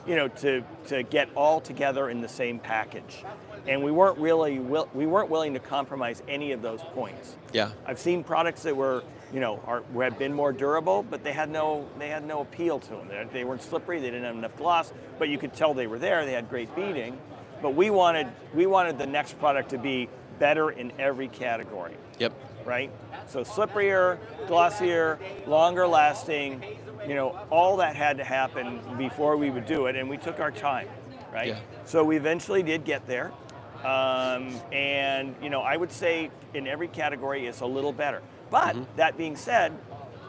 to get all together in the same package, and we weren't willing to compromise any of those points. Yeah, I've seen products that were have been more durable, but they had no appeal to them. They weren't slippery. They didn't have enough gloss, but you could tell they were there. They had great beading, but we wanted the next product to be better in every category. Yep. Right. So slipperier, glossier, longer lasting. All that had to happen before we would do it, and we took our time, right? Yeah. So we eventually did get there, and I would say in every category it's a little better. But that being said,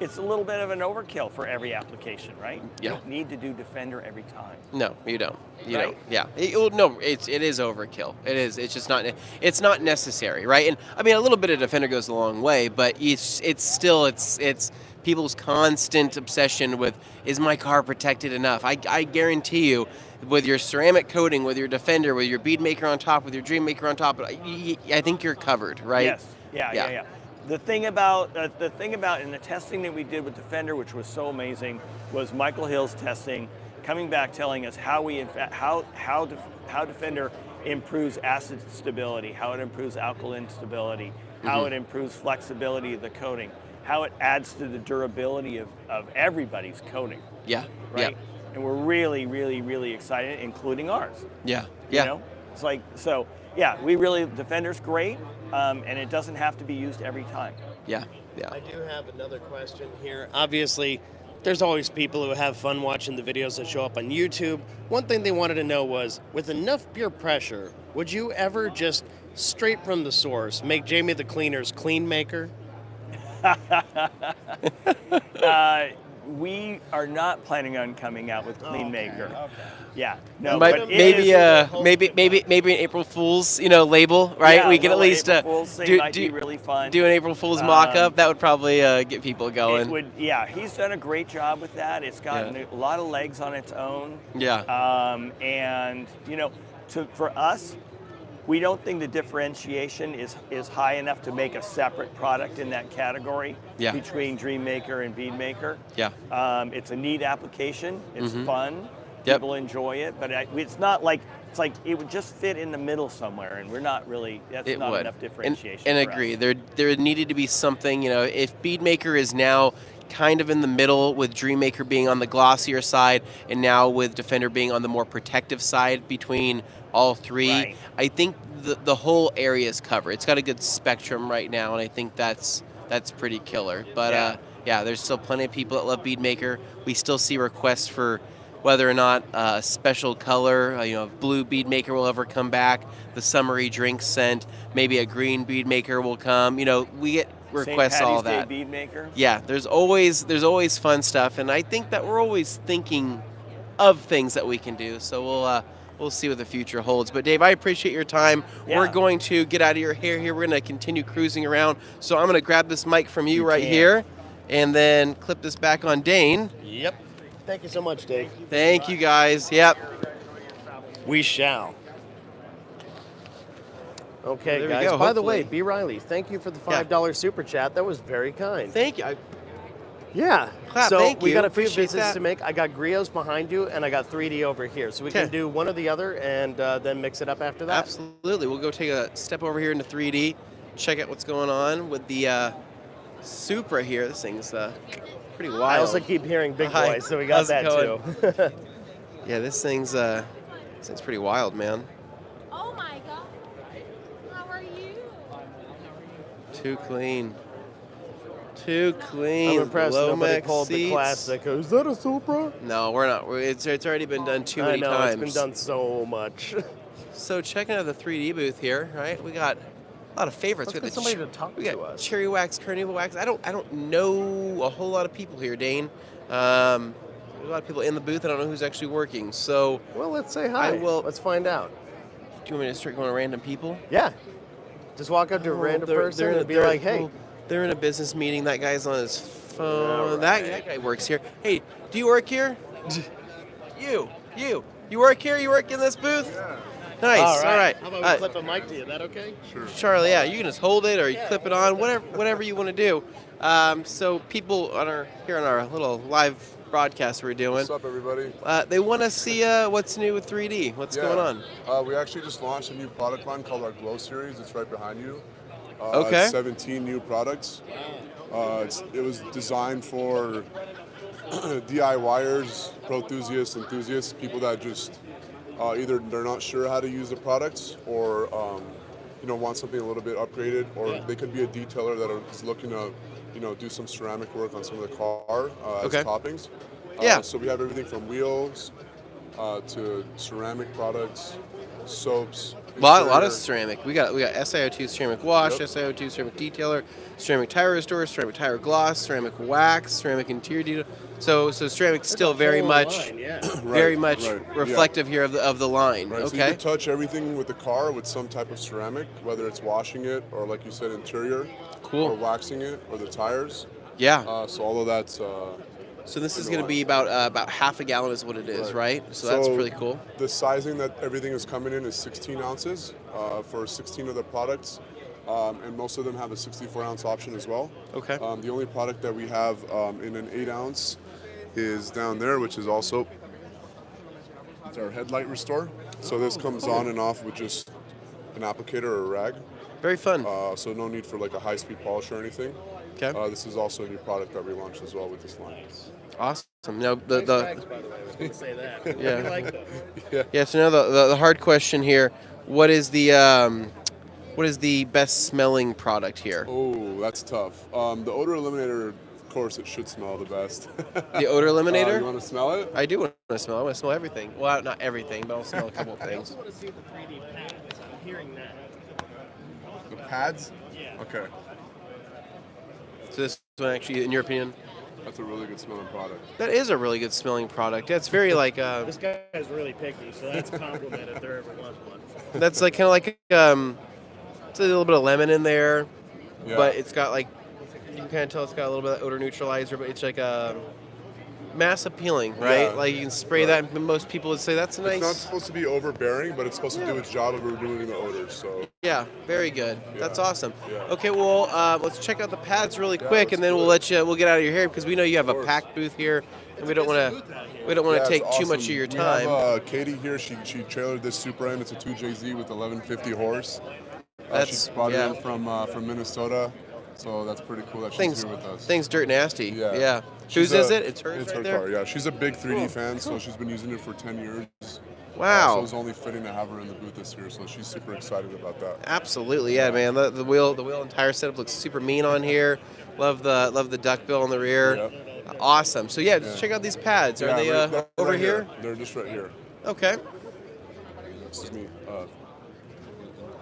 it's a little bit of an overkill for every application, right? Yeah. You don't need to do Defender every time. No, you don't. You Right? don't. Yeah. It is overkill. It is. It's just not. It's not necessary, right? And I mean, a little bit of Defender goes a long way, but it's still people's constant obsession with, is my car protected enough? I guarantee you, with your ceramic coating, with your Defender, with your bead maker on top, with your dream maker on top, I think you're covered, right? Yes. Yeah. The thing about in the testing that we did with Defender, which was so amazing, was Michael Hill's testing, coming back telling us how Defender improves acid stability, how it improves alkaline stability, how it improves flexibility of the coating, how it adds to the durability of everybody's coating. Yeah. Right. Yeah. And we're really, really, really excited, including ours. Yeah. Yeah. You know? It's like, so yeah, Defender's great, and it doesn't have to be used every time. Yeah. Yeah. I do have another question here. Obviously, there's always people who have fun watching the videos that show up on YouTube. One thing they wanted to know was, with enough peer pressure, would you ever just straight from the source make Jamie the Cleaner's clean maker? We are not planning on coming out with Clean Maker. Okay. Yeah, no, But but maybe an April Fool's label, right? Yeah, we can at least April Fool's thing might be really fun. do an April Fool's mock-up. That would probably get people going. It would, yeah. He's done a great job with that. It's gotten a lot of legs on its own. Yeah. And for us, we don't think the differentiation is high enough to make a separate product in that category between Dream Maker and Bead Maker. Yeah. It's a neat application. It's fun. Yep. People enjoy it, but it's not like it would just fit in the middle somewhere, and we're not really. That's not enough differentiation. And for agree. us. There needed to be something. If Bead Maker is now kind of in the middle, with Dream Maker being on the glossier side, and now with Defender being on the more protective side between all three, Right. I think the whole area is covered. It's got a good spectrum right now, and I think that's pretty killer. But there's still plenty of people that love Bead Maker. We still see requests for whether or not a special color, blue bead maker will ever come back, the summery drink scent, maybe a green bead maker will come. We get requests, all St. Patty's that. Day bead maker. Yeah, there's always fun stuff, and I think that we're always thinking of things that we can do. So we'll see what the future holds. But Dave, I appreciate your time. Yeah. We're going to get out of your hair here. We're going to continue cruising around. So I'm going to grab this mic from you right can. here, and then clip this back on Dane. Yep. Thank you so much, Dave. Thank you, guys. Yep. We shall. Okay, There we guys. go, By the way, hopefully. B. Riley, thank you for the $5 super chat. That was very kind. Thank you. Yeah. Clap, So thank we you. got a few Appreciate visits that. to make. I got Griots behind you, and I got 3D over here. So we can Okay. do one or the other, and then mix it up after that. Absolutely. We'll go take a step over here into 3D, check out what's going on with the Supra here. This thing's pretty wild. I also keep hearing Big Hi. Boy, so we got How's it that too. Yeah, this thing's pretty wild, man. Oh my god. How are you? Too clean. Too clean. I'm impressed nobody Lomax called the seats. classic. Is that a Supra? No, we're not. It's already been done too many I know, times. it's been done so much. So checking out the 3D booth here, right? We got A lot of favorites. Let's get somebody to talk we to got us. Cherry Wax, Carnauba Wax. I don't know a whole lot of people here, Dane. There's a lot of people in the booth. I don't know who's actually working. So, well, let's say hi. Let's find out. Do you want me to start going to random people? Yeah. Just walk up to a random person and be like, hey. Well, they're in a business meeting. That guy's on his phone. Right. That guy works here. Hey, do you work here? You work here? You work in this booth? Yeah. Nice. All right. How about we clip a mic to you? Is that okay? Sure. Charlie, yeah, you can just hold it or you clip it on, whatever you want to do. So people here on our little live broadcast we're doing. What's up, everybody? They want to see what's new with 3D. What's going on? We actually just launched a new product line called our Glow series. It's right behind you. Okay. It's 17 new products. It was designed for DIYers, pro enthusiasts, people that just either they're not sure how to use the products or want something a little bit upgraded, or they could be a detailer that is looking to do some ceramic work on some of the car as toppings. So we have everything from wheels to ceramic products, soaps. A lot of ceramic. We got SiO2 ceramic wash, SiO2 ceramic detailer, ceramic tire restore, ceramic tire gloss, ceramic wax, ceramic interior detail. So ceramic's still very much, reflective here of the line. Right. So you can touch everything with the car with some type of ceramic, whether it's washing it or, like you said, interior, or waxing it, or the tires. Yeah. So all of that's. So this is going to be about half a gallon is what it is, right? So that's really cool. The sizing that everything is coming in is 16 ounces for 16 of the products. And most of them have a 64-ounce option as well. Okay. The only product that we have in an 8-ounce is down there, which is also it's our headlight restore. So this comes on and off with just an applicator or a rag. Very fun. So no need for like a high-speed polish or anything. Okay. This is also a new product that we launched as well with this line. Awesome. Now Nice bags, by the way. I was going to say that. Yeah. We like them. Yeah. So now the hard question here: what is the best smelling product here? Oh, that's tough. The odor eliminator, of course, it should smell the best. The odor eliminator? You want to smell it? I do want to smell. I want to smell everything. Well, not everything, but I'll smell a couple of I things. also want to see the 3D pads. I'm hearing that. The pads? Yeah. Okay. So this one actually, in your opinion? That's a really good smelling product. That is a really good smelling product. That's very like. This guy's really picky, so that's a compliment if there ever was one. That's like kind of like it's a little bit of lemon in there, but it's got like you can kind of tell it's got a little bit of odor neutralizer, but it's like mass appealing, right? Yeah. Like you can spray that, and most people would say that's a nice. It's not supposed to be overbearing, but it's supposed to do its job of removing the odors. So. Yeah, very good. Yeah. That's awesome. Yeah. Okay, well, let's check out the pads really quick, and then we'll get out of your hair because we know you have a packed booth here, and we don't want to take too much of your time. We have Katie here. She trailered this Supra in. It's a 2JZ with 1150 horse. She brought it in from Minnesota, so that's pretty cool that she's here with us. Things dirt nasty. Yeah. Whose is it? It's hers. It's right her there? car. Yeah, she's a big 3D fan, so she's been using it for 10 years. Wow. So it was only fitting to have her in the booth this year, so she's super excited about that. Absolutely, yeah, man. The wheel and tire setup looks super mean on here. Love the duckbill on the rear. Yep. Awesome. So yeah, just check out these pads. Are they over right here? They're just right here. Okay. Excuse me.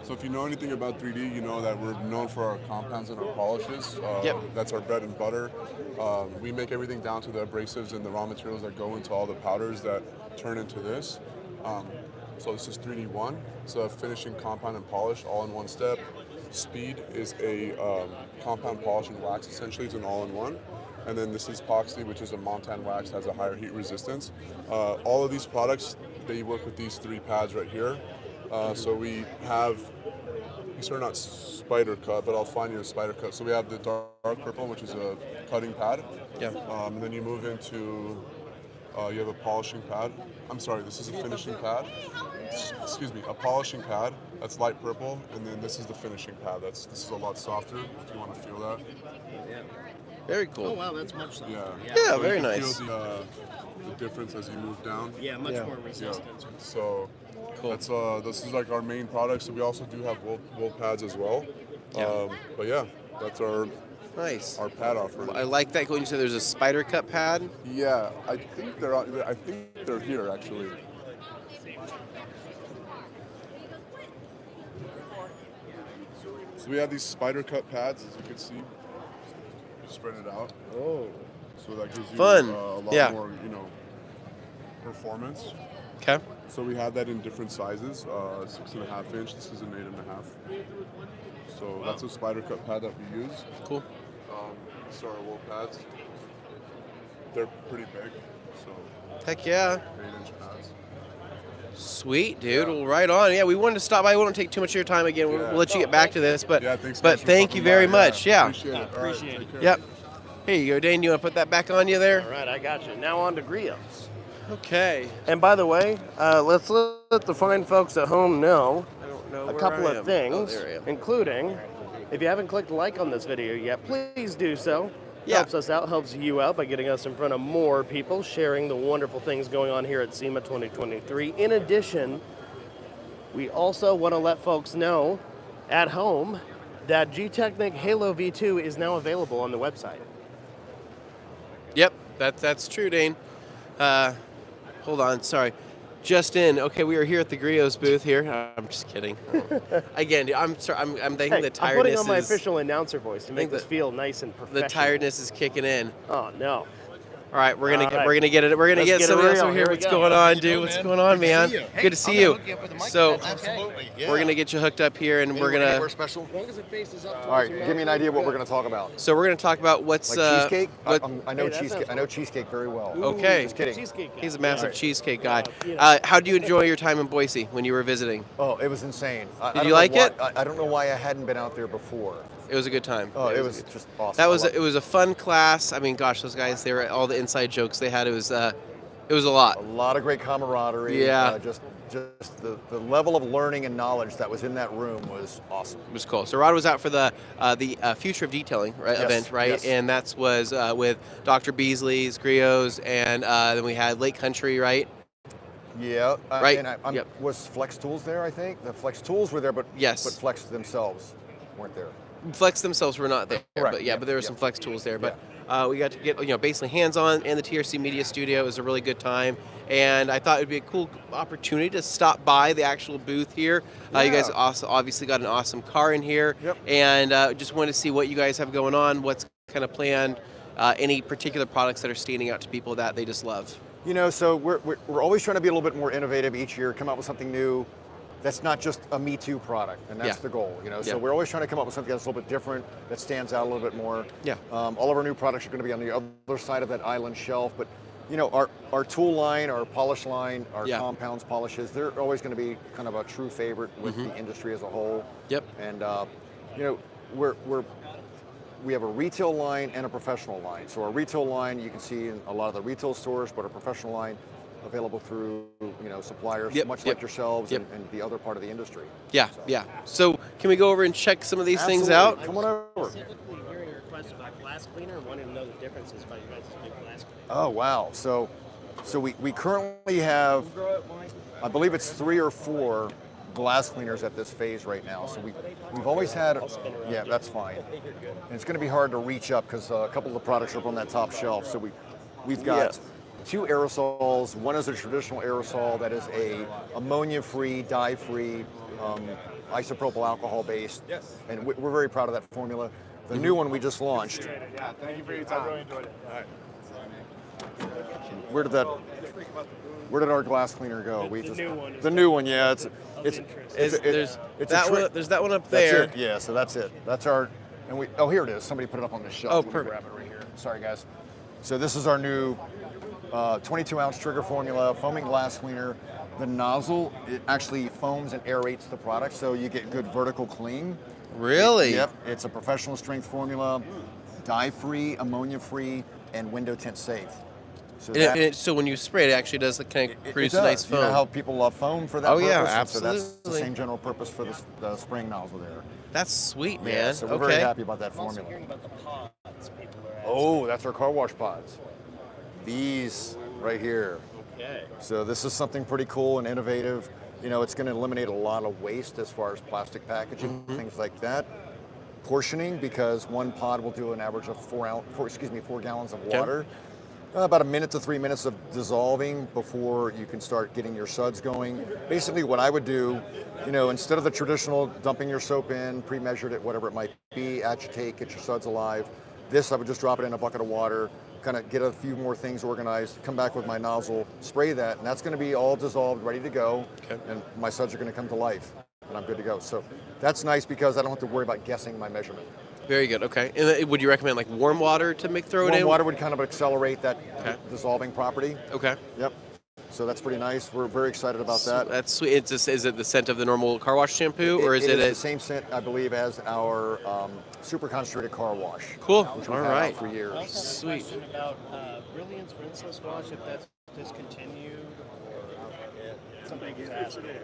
So if you know anything about 3D, you know that we're known for our compounds and our polishes. That's our bread and butter. We make everything down to the abrasives and the raw materials that go into all the powders that turn into this. So this is 3D1. So finishing compound and polish all in one step. Speed is a compound polish and wax. Essentially, it's an all-in-one. And then this is epoxy, which is a Montan wax, has a higher heat resistance. All of these products, they work with these 3 pads right here. So we have, these are not spider cut, but I'll find you a spider cut. So we have the dark purple, which is a cutting pad. Yeah. And then you move into, you have a polishing pad. I'm sorry, this is a finishing pad. Excuse me, a polishing pad. That's light purple, and then this is the finishing pad. This is a lot softer. If you want to feel that. Yeah. Very cool. Oh wow, that's much softer. Yeah, So very you can nice. Feel the difference as you move down. Yeah, much more resistance. So cool. That's this is like our main product. So we also do have wool pads as well. But yeah, that's our pad offering. I like that when you said there's a spider cut pad. Yeah, I think they're here actually. So we have these spider cut pads, as you can see. You spread it out. Oh. So that gives you Fun. a lot more, performance. Okay. So we have that in different sizes. 6.5 inch. This is an 8.5. So that's a spider cut pad that we use. Cool. These are our wool pads. They're pretty big. So. Heck yeah. 8-inch pads. Sweet, dude. Well, right on. Yeah, we wanted to stop by. We won't take too much of your time again. We'll let you get back to this, but thank you very much. Yeah. Appreciate it. Yep. Here you go, Dane. You want to put that back on you there? All right, I got you. Now on to Griots. Okay. And by the way, let's let the fine folks at home know a couple of things, including, if you haven't clicked like on this video yet, please do so. Helps us out, helps you out by getting us in front of more people, sharing the wonderful things going on here at SEMA 2023. In addition, we also want to let folks know at home that G-Technic Halo V2 is now available on the website. Yep, that's true, Dane. Hold on, sorry. Just in. Okay, we are here at the Griot's booth here. I'm just kidding. Again, I'm sorry. I'm thinking the tiredness I'm putting on my official announcer voice to make this feel nice and professional. The tiredness is kicking in. Oh no. All right, we're gonna get somebody else over here. What's going on, dude? What's going on, man? Good to see you. So we're gonna get you hooked up here, and we're gonna. We're special. All right, give me an idea what we're gonna talk about. So we're gonna talk about what's cheesecake. I know cheesecake. I know cheesecake very well. Okay. Just kidding. He's a massive cheesecake guy. How do you enjoy your time in Boise when you were visiting? Oh, it was insane. Did you like it? I don't know why I hadn't been out there before. It was a good time. Oh, it was just awesome. It was a fun class. I mean, gosh, those guys, they were all the inside jokes they had. It was a lot. A lot of great camaraderie. Yeah. Just the level of learning and knowledge that was in that room was awesome. It was cool. So Rod was out for the Future of Detailing event, right? Yes. And that was with Dr. Beasley's, Griot's, and then we had Lake Country, right? Yeah. Right. And was Flex Tools there? I think the Flex Tools were there, but Flex themselves weren't there. Flex themselves were not there, Correct. but there were some Flex tools there. But we got to get basically hands-on in the TRC Media Studio. It was a really good time, and I thought it would be a cool opportunity to stop by the actual booth here. You guys also obviously got an awesome car in here, and just wanted to see what you guys have going on, what's kind of planned, any particular products that are standing out to people that they just love. So we're always trying to be a little bit more innovative each year, come out with something new. That's not just a Me Too product, and that's the goal, So we're always trying to come up with something that's a little bit different, that stands out a little bit more. Yeah. All of our new products are going to be on the other side of that island shelf, but our tool line, our polish line, our compounds, polishes, they're always going to be kind of a true favorite with the industry as a whole. Yep. And we have a retail line and a professional line. So our retail line you can see in a lot of the retail stores, but our professional line available through suppliers, much like yourselves and the other part of the industry. So can we go over and check some of these things out? Come on over. Specifically hearing a request about glass cleaner, wanting to know the differences about your guys' big glass cleaner. Oh wow! So we currently have, I believe it's 3 or 4 glass cleaners at this phase right now. So we've always had, that's fine. And it's going to be hard to reach up because a couple of the products are up on that top shelf. So we've got 2 aerosols. One is a traditional aerosol that is a ammonia-free, dye-free, isopropyl alcohol-based, and we're very proud of that formula. The new one we just launched. Yeah, thank you for your time. I really enjoyed it. All right. Where did our glass cleaner go? The new one. Yeah, There's that one up there. That's it. Yeah, so that's it. That's our, and here it is. Somebody put it up on this shelf. Oh, Let me perfect. grab it right here. Sorry, guys. So this is our new 22-ounce trigger formula, foaming glass cleaner. The nozzle, it actually foams and aerates the product, so you get good vertical clean. Really? Yep. It's a professional strength formula, dye-free, ammonia-free, and window tint safe. So, so when you spray it, actually does kind of produce a nice foam. You know how people love foam for that purpose? Yeah, absolutely. So that's the same general purpose for the spraying nozzle there. That's sweet, man. Yeah, so we're very happy about that formula. Also hearing about the pods people are asking. Oh, that's our car wash pods. These right here. Okay. So this is something pretty cool and innovative. It's going to eliminate a lot of waste as far as plastic packaging, things like that. Portioning, because one pod will do an average of 4 gallons of water. About 1 minute to 3 minutes of dissolving before you can start getting your suds going. Basically what I would do, instead of the traditional dumping your soap in, pre-measured it, whatever it might be, agitate, get your suds alive, this I would just drop it in a bucket of water, kind of get a few more things organized, come back with my nozzle, spray that, and that's going to be all dissolved, ready to go, and my suds are going to come to life, and I'm good to go. So that's nice because I don't have to worry about guessing my measurement. Very good. Okay. And would you recommend like warm water to throw it in? Warm water would kind of accelerate that dissolving property. Okay. Yep. So that's pretty nice. We're very excited about that. That's sweet. Is it the scent of the normal car wash shampoo, or is it the same scent, I believe, as our super concentrated car wash? Cool. Which All we've had right. out for years. I also have Sweet. a question about Brilliant's rinseless wash, if that's discontinued or somebody could ask it.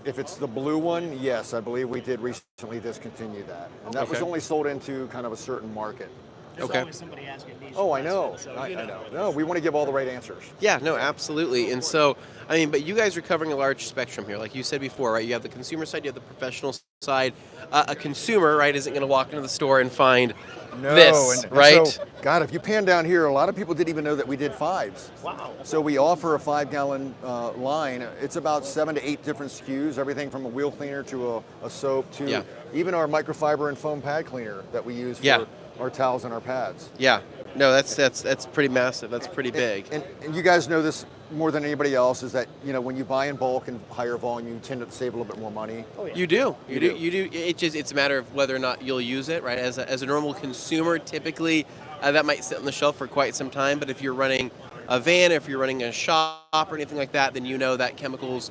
If it's the blue one, yes, I believe we did recently discontinue that. And that was only sold into kind of a certain market. There's always somebody asking niche Oh, I know. questions, so I you know. No, we want to give all the right answers. Yeah, no, absolutely. And so, but you guys are covering a large spectrum here. Like you said before, right? You have the consumer side, you have the professional side. A consumer, right, isn't going to walk into the store and find this, right? So, God, if you pan down here, a lot of people didn't even know that we did 5s. Wow. So we offer a 5-gallon line. It's about 7 to 8 different SKUs, everything from a wheel cleaner to a soap to even our microfiber and foam pad cleaner that we use for our towels and our pads. Yeah. No, that's pretty massive. That's pretty big. And you guys know this more than anybody else, is that when you buy in bulk and higher volume, you tend to save a little bit more money. Oh, yeah. You do. It's a matter of whether or not you'll use it, right? As a normal consumer, typically that might sit on the shelf for quite some time. But if you're running a van, if you're running a shop or anything like that, then you know that chemicals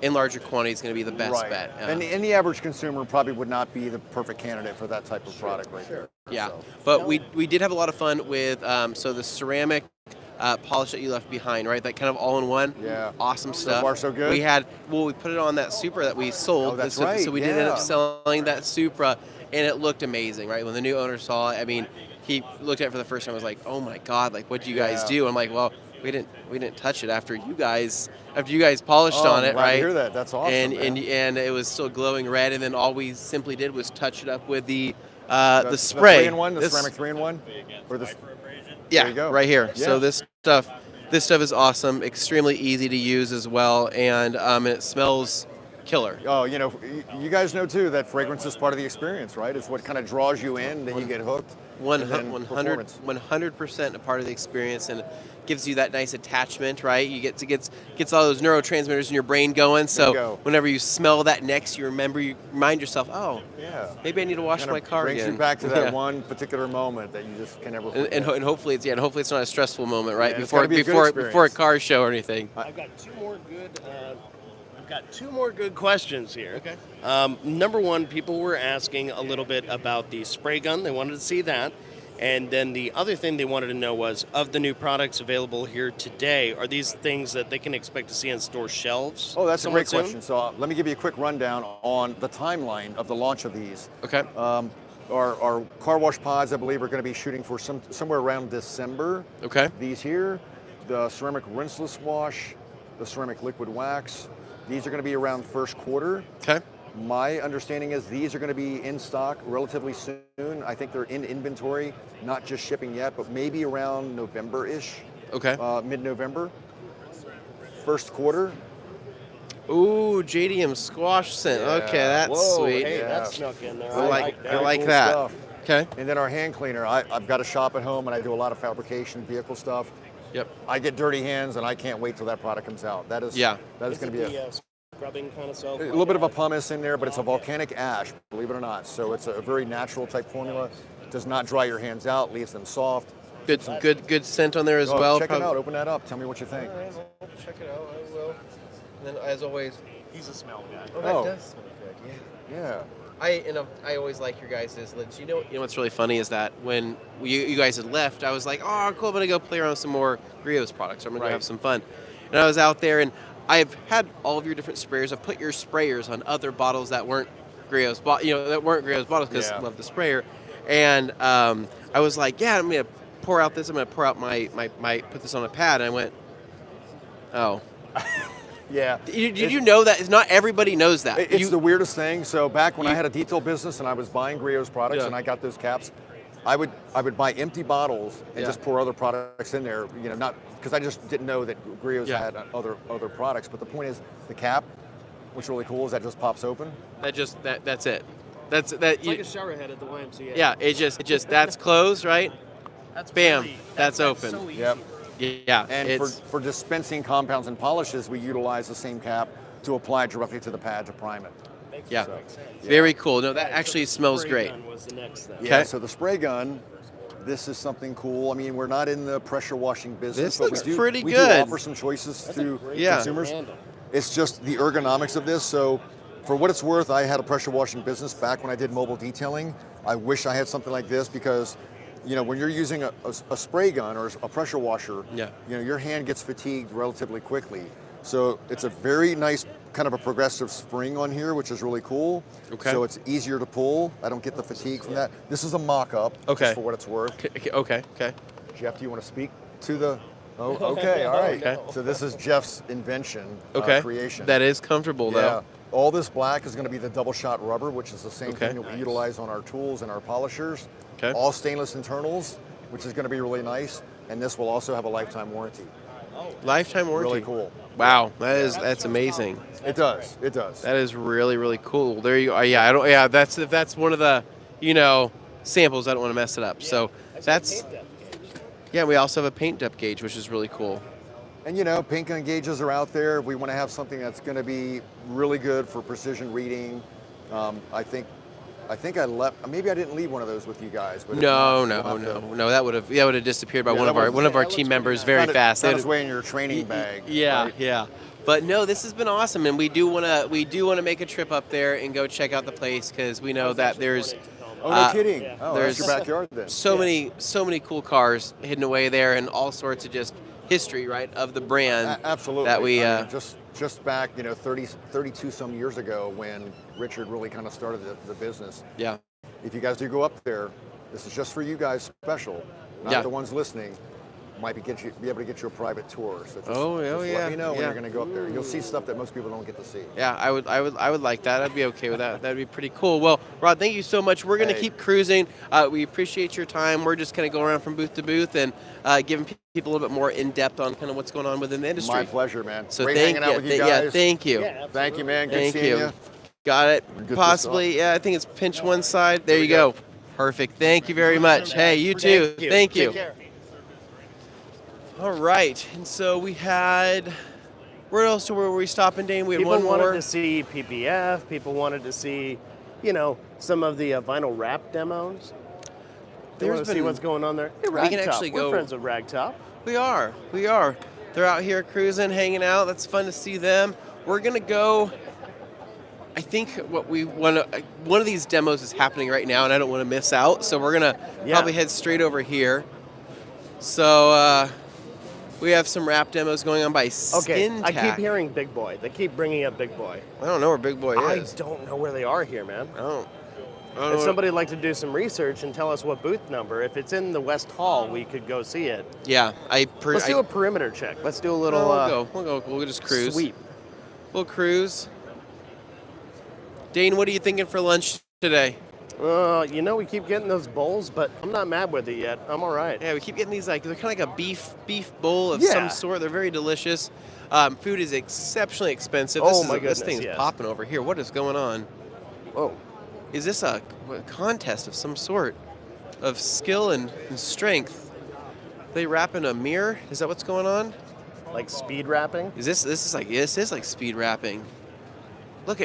in larger quantity is going to be the best bet. And the average consumer probably would not be the perfect candidate for that type of product right there. Yeah, So. but we did have a lot of fun with so the ceramic polish that you left behind, right? That kind of all-in-one. Yeah. Awesome stuff. So far, so good. We put it on that Supra that we sold. Oh, that's so, right. So we did end up selling that Supra, and it looked amazing, right? When the new owner saw it, I mean, he looked at it for the first time. I was like, oh my God, like what do you guys do? I'm like, well, we didn't touch it after you guys polished on it, glad right? to hear that. That's awesome. And it was still glowing red, and then all we simply did was touch it up with the spray. The 3-in-1, the ceramic 3-in-1, or the. Yeah, there you go. right here. Yeah. So this stuff is awesome, extremely easy to use as well, and it smells killer. Oh, you guys know too that fragrance is part of the experience, right? It's what kind of draws you in, then you get hooked. 100% a part of the experience, and gives you that nice attachment, right? You gets all those neurotransmitters in your brain going. So whenever you smell that next, you remind yourself, oh, maybe I need to wash my car again. Brings you back to that one particular moment that you just can never forget. And hopefully it's not a stressful moment, right? Yeah, before a car show or anything. I've got two more good questions here. Okay. Number one, people were asking a little bit about the spray gun. They wanted to see that. And then the other thing they wanted to know was, of the new products available here today, are these things that they can expect to see on store shelves? Oh, that's a great soon? question. So let me give you a quick rundown on the timeline of the launch of these. Okay. Our car wash pods, I believe, are going to be shooting for somewhere around December. Okay. These here, the ceramic rinseless wash, the ceramic liquid wax, these are going to be around first quarter. Okay. My understanding is these are going to be in stock relatively soon. I think they're in inventory, not just shipping yet, but maybe around November-ish. Okay. Mid-November. First quarter. Ooh, JDM squash scent. Yeah. Okay, that's Whoa, sweet. Hey, that snuck in there. I like Cool that. stuff. Okay. And then our hand cleaner. I've got a shop at home and I do a lot of fabrication vehicle stuff. Yep. I get dirty hands and I can't wait till that product comes out. That is going to be scrubbing kind of stuff. A little bit of a pumice in there, but it's a volcanic ash, believe it or not. So it's a very natural type formula. Does not dry your hands out, leaves them soft. Good scent on there as well. Check it out. Open that up. Tell me what you think. All right, I'll check it out. I will. And then, as always, he's a smell guy. Oh, that does smell good. Yeah. I always like your guys' lids. You know what's really funny is that when you guys had left, I was like, oh, cool, I'm going to go play around with some more Griot's products. I'm going to go have some fun. And I was out there, and I've had all of your different sprayers. I've put your sprayers on other bottles that weren't Griot's, bottles because I love the sprayer. And I was like, I'm going to pour out this. I'm going to pour out my put this on a pad. And I went, oh. Yeah. Did you know that? Not everybody knows that. It's the weirdest thing. So back when I had a detail business and I was buying Griot's products and I got those caps, I would buy empty bottles and just pour other products in there. You know, not because I just didn't know that Griot's had other products. But the point is, the cap, what's really cool is that just pops open. That's it. It's like a shower head at the YMCA. Yeah, it just that's closed, right? That's bam, really, that's open. So easy. Yep. Yeah, And for dispensing compounds and polishes, we utilize the same cap to apply directly to the pad to prime it. Yeah, So, very cool. No, that actually smells Spray great. gun was the next thing. Yeah, so the spray gun, this is something cool. I mean, we're not in the pressure washing business. This but looks we do, pretty we good. do offer some choices to consumers. handle. It's just the ergonomics of this. So for what it's worth, I had a pressure washing business back when I did mobile detailing. I wish I had something like this because, you know, when you're using a spray gun or a pressure washer, you know, your hand gets fatigued relatively quickly. So it's a very nice kind of a progressive spring on here, which is really cool. Okay. So it's easier to pull. I don't get the fatigue from that. This is a mock-up, just for what it's worth. Okay. Jeff, do you want to speak to the? Oh, okay, all right. Okay. So this is Jeff's invention, creation. That is comfortable though. All this black is going to be the double shot rubber, which is the same thing that we utilize on our tools and our polishers. Okay. All stainless internals, which is going to be really nice. And this will also have a lifetime warranty. Lifetime warranty. Really cool. Wow, that's amazing. It does. It does. That is really cool. There you go. Yeah, I don't. Yeah, that's one of the samples. I don't want to mess it up. So that's. Yeah, we also have a paint depth gauge, which is really cool. And you know, paint gun gauges are out there. We want to have something that's going to be really good for precision reading. I think I left. Maybe I didn't leave one of those with you guys. But No. That would have disappeared by one of our team members very fast. That was way in your training bag. Yeah, right? yeah. But no, this has been awesome, and we do want to make a trip up there and go check out the place because we know that there's. Oh, no kidding. Oh, there's that's your backyard then. So many cool cars hidden away there, and all sorts of just history, right, of the brand. Absolutely. That we I mean, just back, 32 some years ago when Richard really kind of started the business. Yeah. If you guys do go up there, this is just for you guys special, not the ones listening. Might be able to get you a private tour. So just let me know when you're going to go up there. You'll see stuff that most people don't get to see. Yeah, I would like that. I'd be okay with that. That'd be pretty cool. Well, Rod, thank you so much. We're going to keep cruising. We appreciate your time. We're just going to go around from booth to booth and giving people a little bit more in depth on kind of what's going on within the industry. My pleasure, man. So Great hanging out with you guys. Yeah, thank you. Yeah, thank you, man. Good seeing you. Got it. Possibly. Yeah, I think it's pinch one side. There you go. Perfect. Thank you very much. Hey, you too. Thank you. Take care. All right, and so we had, where else were we stopping, Dane? We had People one more. wanted to see PPF. People wanted to see, some of the vinyl wrap demos. They want to see what's going on there. Hey, We can Ragtop. actually We're go. friends with Ragtop. We are. They're out here cruising, hanging out. That's fun to see them. We're gonna go. I think one of these demos is happening right now, and I don't want to miss out. So we're gonna probably head straight over here. So. We have some wrap demos going on by Skin I Tack. keep hearing Big Boy. They keep bringing up Big Boy. I don't know where Big Boy is. I don't know where they are here, man. I don't If know. somebody would like to do some research and tell us what booth number, if it's in the West Hall, we could go see it. Yeah, Let's do a perimeter check. Let's do a little. We'll just cruise. Sweep. We'll cruise. Dane, what are you thinking for lunch today? We keep getting those bowls, but I'm not mad with it yet. I'm all right. Yeah, we keep getting these they're kind of like a beef bowl of some sort. They're very delicious. Food is exceptionally expensive. This thing's popping over here. What is going on? Whoa. Is this a contest of some sort of skill and strength? They wrap in a mirror? Is that what's going on? Like speed wrapping? This is like speed wrapping. Look,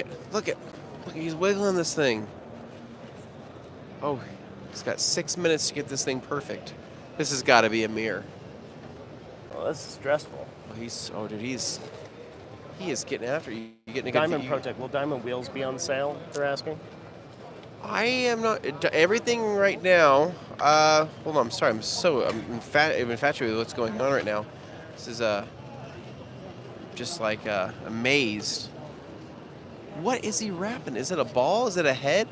he's wiggling this thing. Oh, he's got 6 minutes to get this thing perfect. This has got to be a mirror. Oh, this is stressful. He is getting after you. Getting a Diamond good Protect. Will Diamond wheels be on sale? They're asking. I am not. Everything right now. Hold on. I'm sorry. I'm infatuated with what's going on right now. This is just like amazed. What is he wrapping? Is it a ball? Is it a head?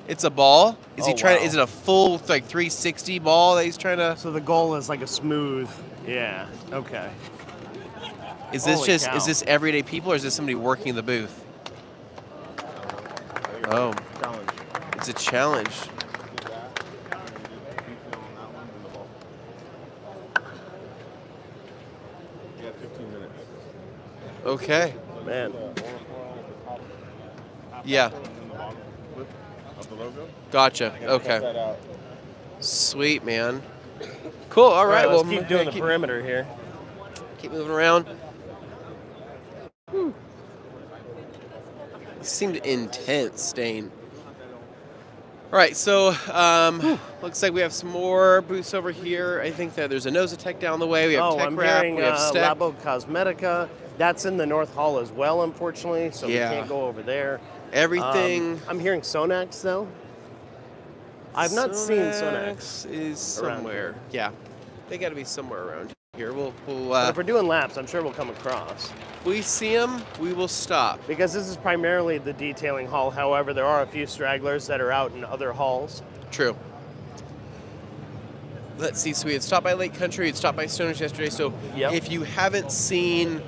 It's a ball. Is he trying? Is it a full 360 ball that he's trying to? So the goal is like a smooth. Yeah. Okay. Is this Holy cow. Is this everyday people or is this somebody working the booth? Oh, it's a challenge. Okay. Man. Yeah. Of the logo. Gotcha. Okay. Sweet, man. Cool. All right. Let's Well, keep doing the perimeter here. Keep moving around. It seemed intense, Stain. All right, so looks like we have some more booths over here. I think that there's a Nosatech down the way. We have Tech I'm Wrap. hearing We have STEK. Labo Cosmetica. That's in the North Hall as well, unfortunately, so we can't go over there. Everything. I'm hearing Sonax, though. I've not seen Sonax. Is somewhere. Yeah, they got to be somewhere around here. But if we're doing laps, I'm sure we'll come across. If we see them, we will stop. Because this is primarily the detailing hall. However, there are a few stragglers that are out in other halls. True. Let's see. So we had stopped by Lake Country. We had stopped by Stoners yesterday. So if you haven't seen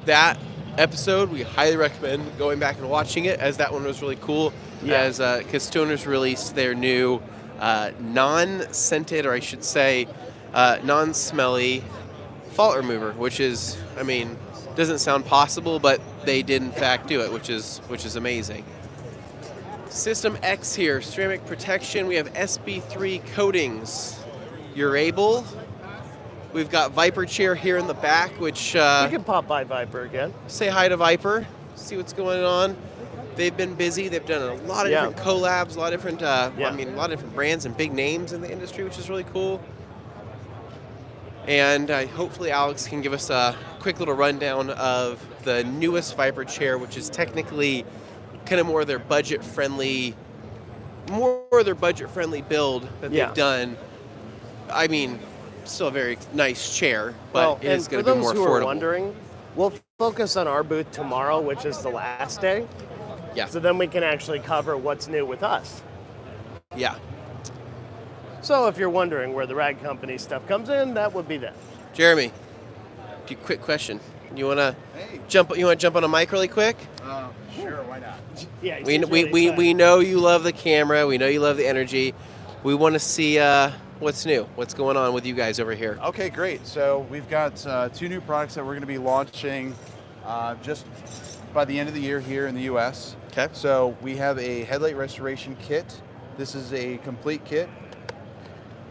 that episode, we highly recommend going back and watching it, as that one was really cool. As because Stoners released their new non-scented, or I should say, non-smelly fault remover, which is, I mean, doesn't sound possible, but they did in fact do it, which is amazing. System X here, ceramic protection. We have SB3 coatings. You're able. We've got Vyper chair here in the back, which... you can pop by Vyper again. Say hi to Vyper, see what's going on. They've been busy. They've done a lot of different collabs, a lot of different, I mean, a lot of different brands and big names in the industry, which is really cool. And hopefully Alex can give us a quick little rundown of the newest Vyper chair, which is technically kind of more their budget-friendly build that they've done. I mean, still a very nice chair, but it is going to be more affordable. For those who are wondering, we'll focus on our booth tomorrow, which is the last day. Yeah. So then we can actually cover what's new with us. Yeah. So if you're wondering where the Rag Company stuff comes in, that would be that. Jeremy, quick question. You want to jump? You want to jump on a mic really quick? Sure, why not? Yeah. We know you love the camera. We know you love the energy. We want to see what's new. What's going on with you guys over here? Okay, great. So we've got 2 new products that we're going to be launching just by the end of the year here in the U.S. Okay. So we have a headlight restoration kit. This is a complete kit,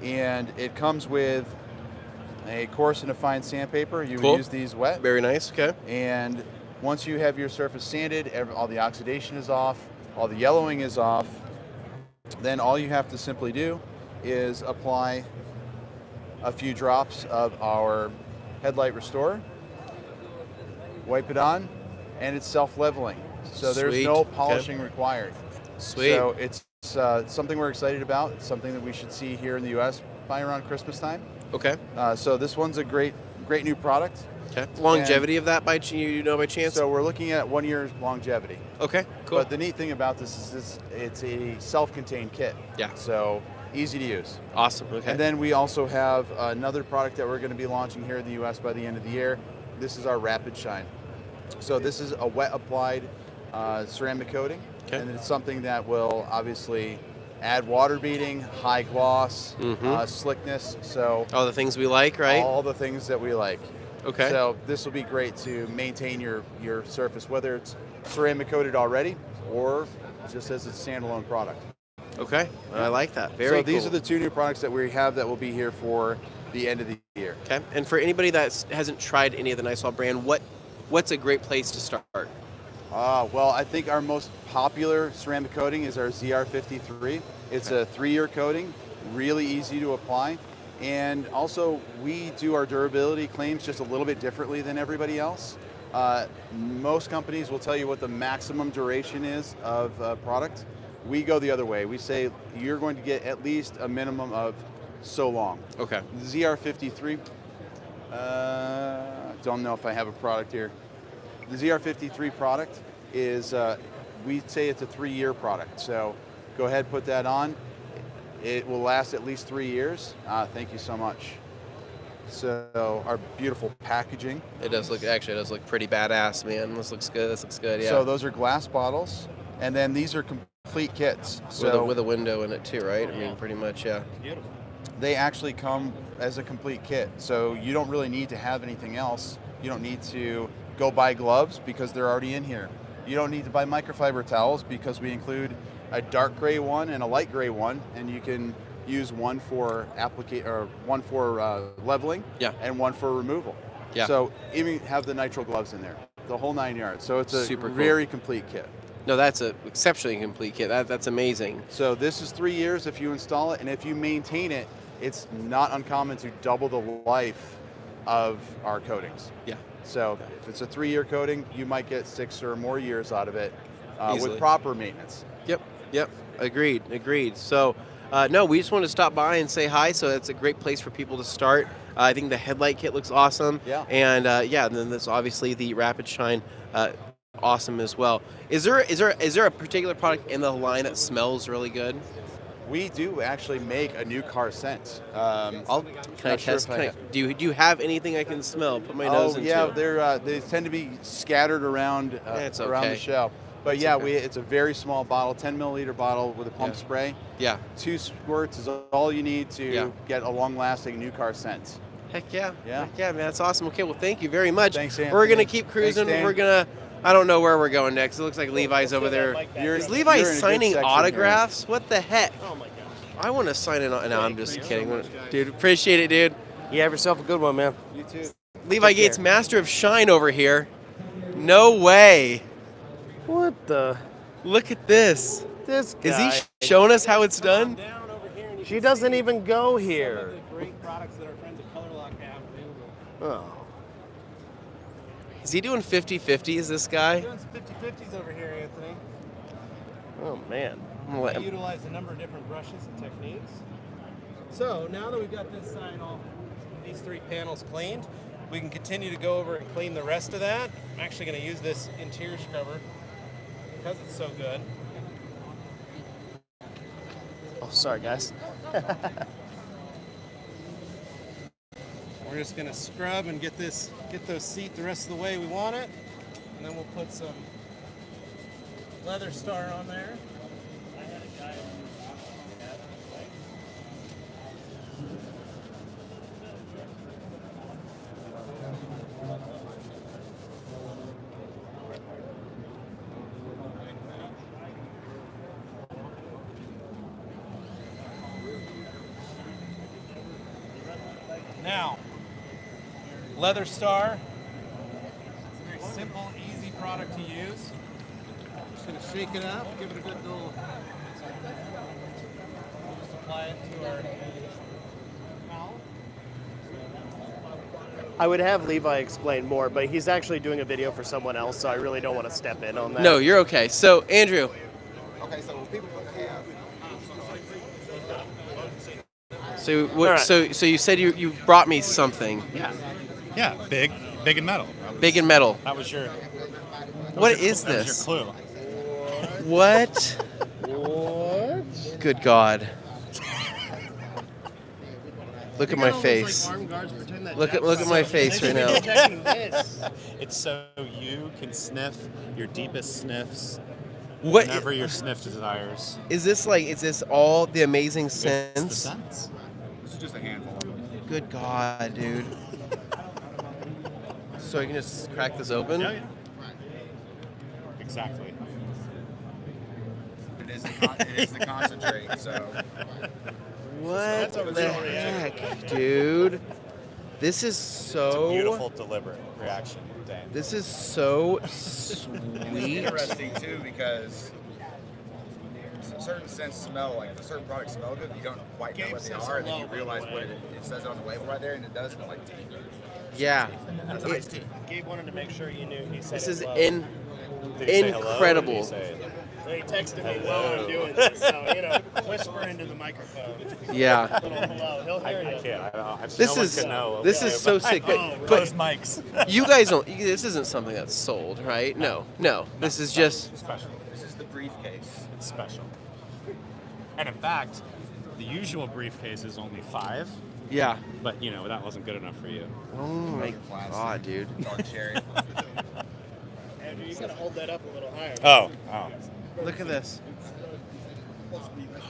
and it comes with a coarse and a fine sandpaper. You would use these wet. Very nice. Okay. And once you have your surface sanded, all the oxidation is off, all the yellowing is off, then all you have to simply do is apply a few drops of our headlight restorer, wipe it on, and it's self-leveling. So there's no polishing required. Sweet. So it's something we're excited about. It's something that we should see here in the U.S. by around Christmas time. Okay. So this one's a great new product. Okay. Longevity of that by chance? So we're looking at 1 year's longevity. Okay. Cool. But the neat thing about this is it's a self-contained kit. Yeah. So easy to use. Awesome. Okay. And then we also have another product that we're going to be launching here in the U.S. by the end of the year. This is our Rapid Shine. So this is a wet applied ceramic coating, and it's something that will obviously add water beading, high gloss, slickness. So all the things we like, right? All the things that we like. Okay. So this will be great to maintain your surface, whether it's ceramic coated already or just as a standalone product. Okay, I like that. Very So these cool. are the 2 new products that we have that will be here for the end of the year. Okay, and for anybody that hasn't tried any of the NASIOL brand, what's a great place to start? Well, I think our most popular ceramic coating is our ZR53. It's a 3-year coating, really easy to apply. And also, we do our durability claims just a little bit differently than everybody else. Most companies will tell you what the maximum duration is of a product. We go the other way. We say you're going to get at least a minimum of so long. Okay. The ZR53, don't know if I have a product here. The ZR53 product is, we say it's a 3-year product. So go ahead, put that on. It will last at least 3 years. Thank you so much. So our beautiful packaging. It does look pretty badass, man. This looks good. Yeah. So those are glass bottles, and then these are complete kits. So with a window in it too, right? I mean, pretty much, yeah. Beautiful. They actually come as a complete kit, so you don't really need to have anything else. You don't need to go buy gloves because they're already in here. You don't need to buy microfiber towels because we include a dark gray one and a light gray one, and you can use one for leveling, and one for removal. Yeah. So even have the nitrile gloves in there, the whole 9 yards. So it's a Super cool. very complete kit. No, that's an exceptionally complete kit. That's amazing. So this is 3 years if you install it, and if you maintain it, it's not uncommon to double the life of our coatings. Yeah. So if it's a 3-year coating, you might get 6 or more years out of it Easily. with proper maintenance. Yep. Agreed. So, no, we just want to stop by and say hi. So it's a great place for people to start. I think the headlight kit looks awesome. Yeah. And and then there's obviously the Rapid Shine, awesome as well. Is there a particular product in the line that smells really good? We do actually make a new car scent. Can I test? Do you have anything I can smell? Put my nose into. Oh yeah, they tend to be scattered around around the shelf. But it's a very small bottle, 10 milliliter bottle with a pump spray. Yeah. 2 squirts is all you need to get a long-lasting new car scent. Heck yeah. Yeah. Heck yeah, man. That's awesome. Okay, well, thank you very much. Thanks, Anthony. We're gonna keep cruising. Thanks, Dan. We're gonna. I don't know where we're going next. It looks like Levi's over there. Is Levi you're in a good signing section autographs? What the heck? Oh my gosh. I want to sign in. No, I'm just kidding, dude. Appreciate it, dude. You have yourself a good one, man. You too. Levi Gates, Master of Shine over here. No way. What the? Look at this. This guy. Is he showing us how it's done? She doesn't even go here. Great products that our friends at Color Lock have available. Oh. Is he doing 50-50s, this guy? Doing some 50-50s over here, Anthony. Oh man. We utilize a number of different brushes and techniques. So now that we've got this side these 3 panels cleaned, we can continue to go over and clean the rest of that. I'm actually going to use this interior scrubber because it's so good. Oh, sorry guys. We're just going to scrub and get those seat the rest of the way we want it, and then we'll put some Leather Star on there. Now, Leather Star. It's a very simple, easy product to use. Just going to shake it up, give it a good little. Just apply it to our towel. I would have Levi explain more, but he's actually doing a video for someone else, so I really don't want to step in on that. No, you're okay. So, Andrew. Okay, so people have. So what? Right. So you said you brought me something. Yeah, big and metal. Big and metal. That was your. What is this? That was your clue. What? What? Good God. Look at my face. Look at my face right now. It's so you can sniff your deepest sniffs. What? Whenever your sniff desires. Is this all the amazing scents? It's the scents. This is just a handful of them. Good God, dude. So I can just crack this open? Yeah. Exactly. It is the concentrate, so. What the heck, dude? This is so. It's a beautiful, deliberate reaction, Dan. This is so sweet. It's interesting too because certain scents smell like a certain products smell good. You don't quite know what they are, and then you realize what it says on the label right there, and it does smell like tea. Yeah. That's iced tea. Gabe wanted to make sure you knew he said this is incredible. incredible. He texted me while I'm doing this, so whisper into the microphone. Yeah. He'll hear you. I can't. This is so sick. But mics. You guys don't. This isn't something that's sold, right? No. This is just special. This is the briefcase. It's special. And in fact, the usual briefcase is only 5. Yeah. But that wasn't good enough for you. Oh my God, dude. Dark cherry. Andrew, you gotta hold that up a little higher. Oh. Look at this.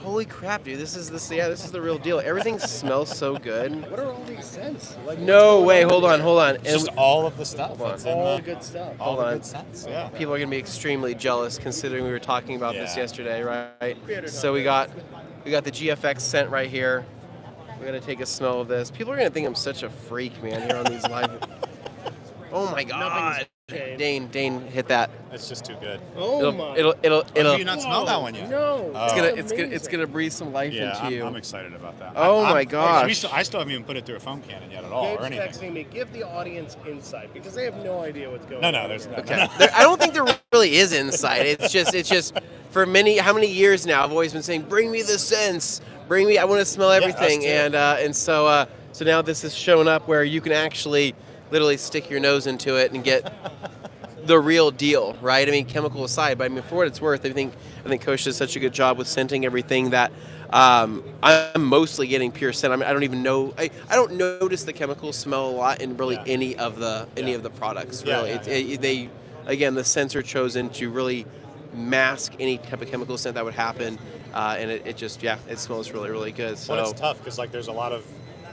Holy crap, dude! This is the real deal. Everything smells so good. What are all these scents? Like, No way! Hold on. It's just all of the stuff. That's in all the the good stuff. all Hold the on. good scents. Yeah. People are gonna be extremely jealous considering we were talking about this Yeah. yesterday, right? So we got the GFX scent right here. We're gonna take a smell of this. People are gonna think I'm such a freak, man, here on these live. Oh my god! Dane, hit that. It's just too good. It'll. Do you not smell that one yet? No. It's gonna breathe some life Yeah, into you. I'm excited about that. Oh my gosh! I still haven't even put it through a foam cannon yet at all, or Gabe's anything. texting me, give the audience insight because they have no idea what's going on. No, there's no. Okay. I don't think there really is insight. It's just for how many years now I've always been saying, bring me the scents, bring me. I want to smell everything, and so now this has shown up where you can actually literally stick your nose into it and get the real deal, right? I mean, chemical aside, but I mean, for what it's worth, I think Koch does such a good job with scenting everything that I'm mostly getting pure scent. I mean, I don't even know. I don't notice the chemical smell a lot in really any of the products. Really, the scents are chosen to really mask any type of chemical scent that would happen, and it smells really, really good. So Well, it's tough because like there's a lot of,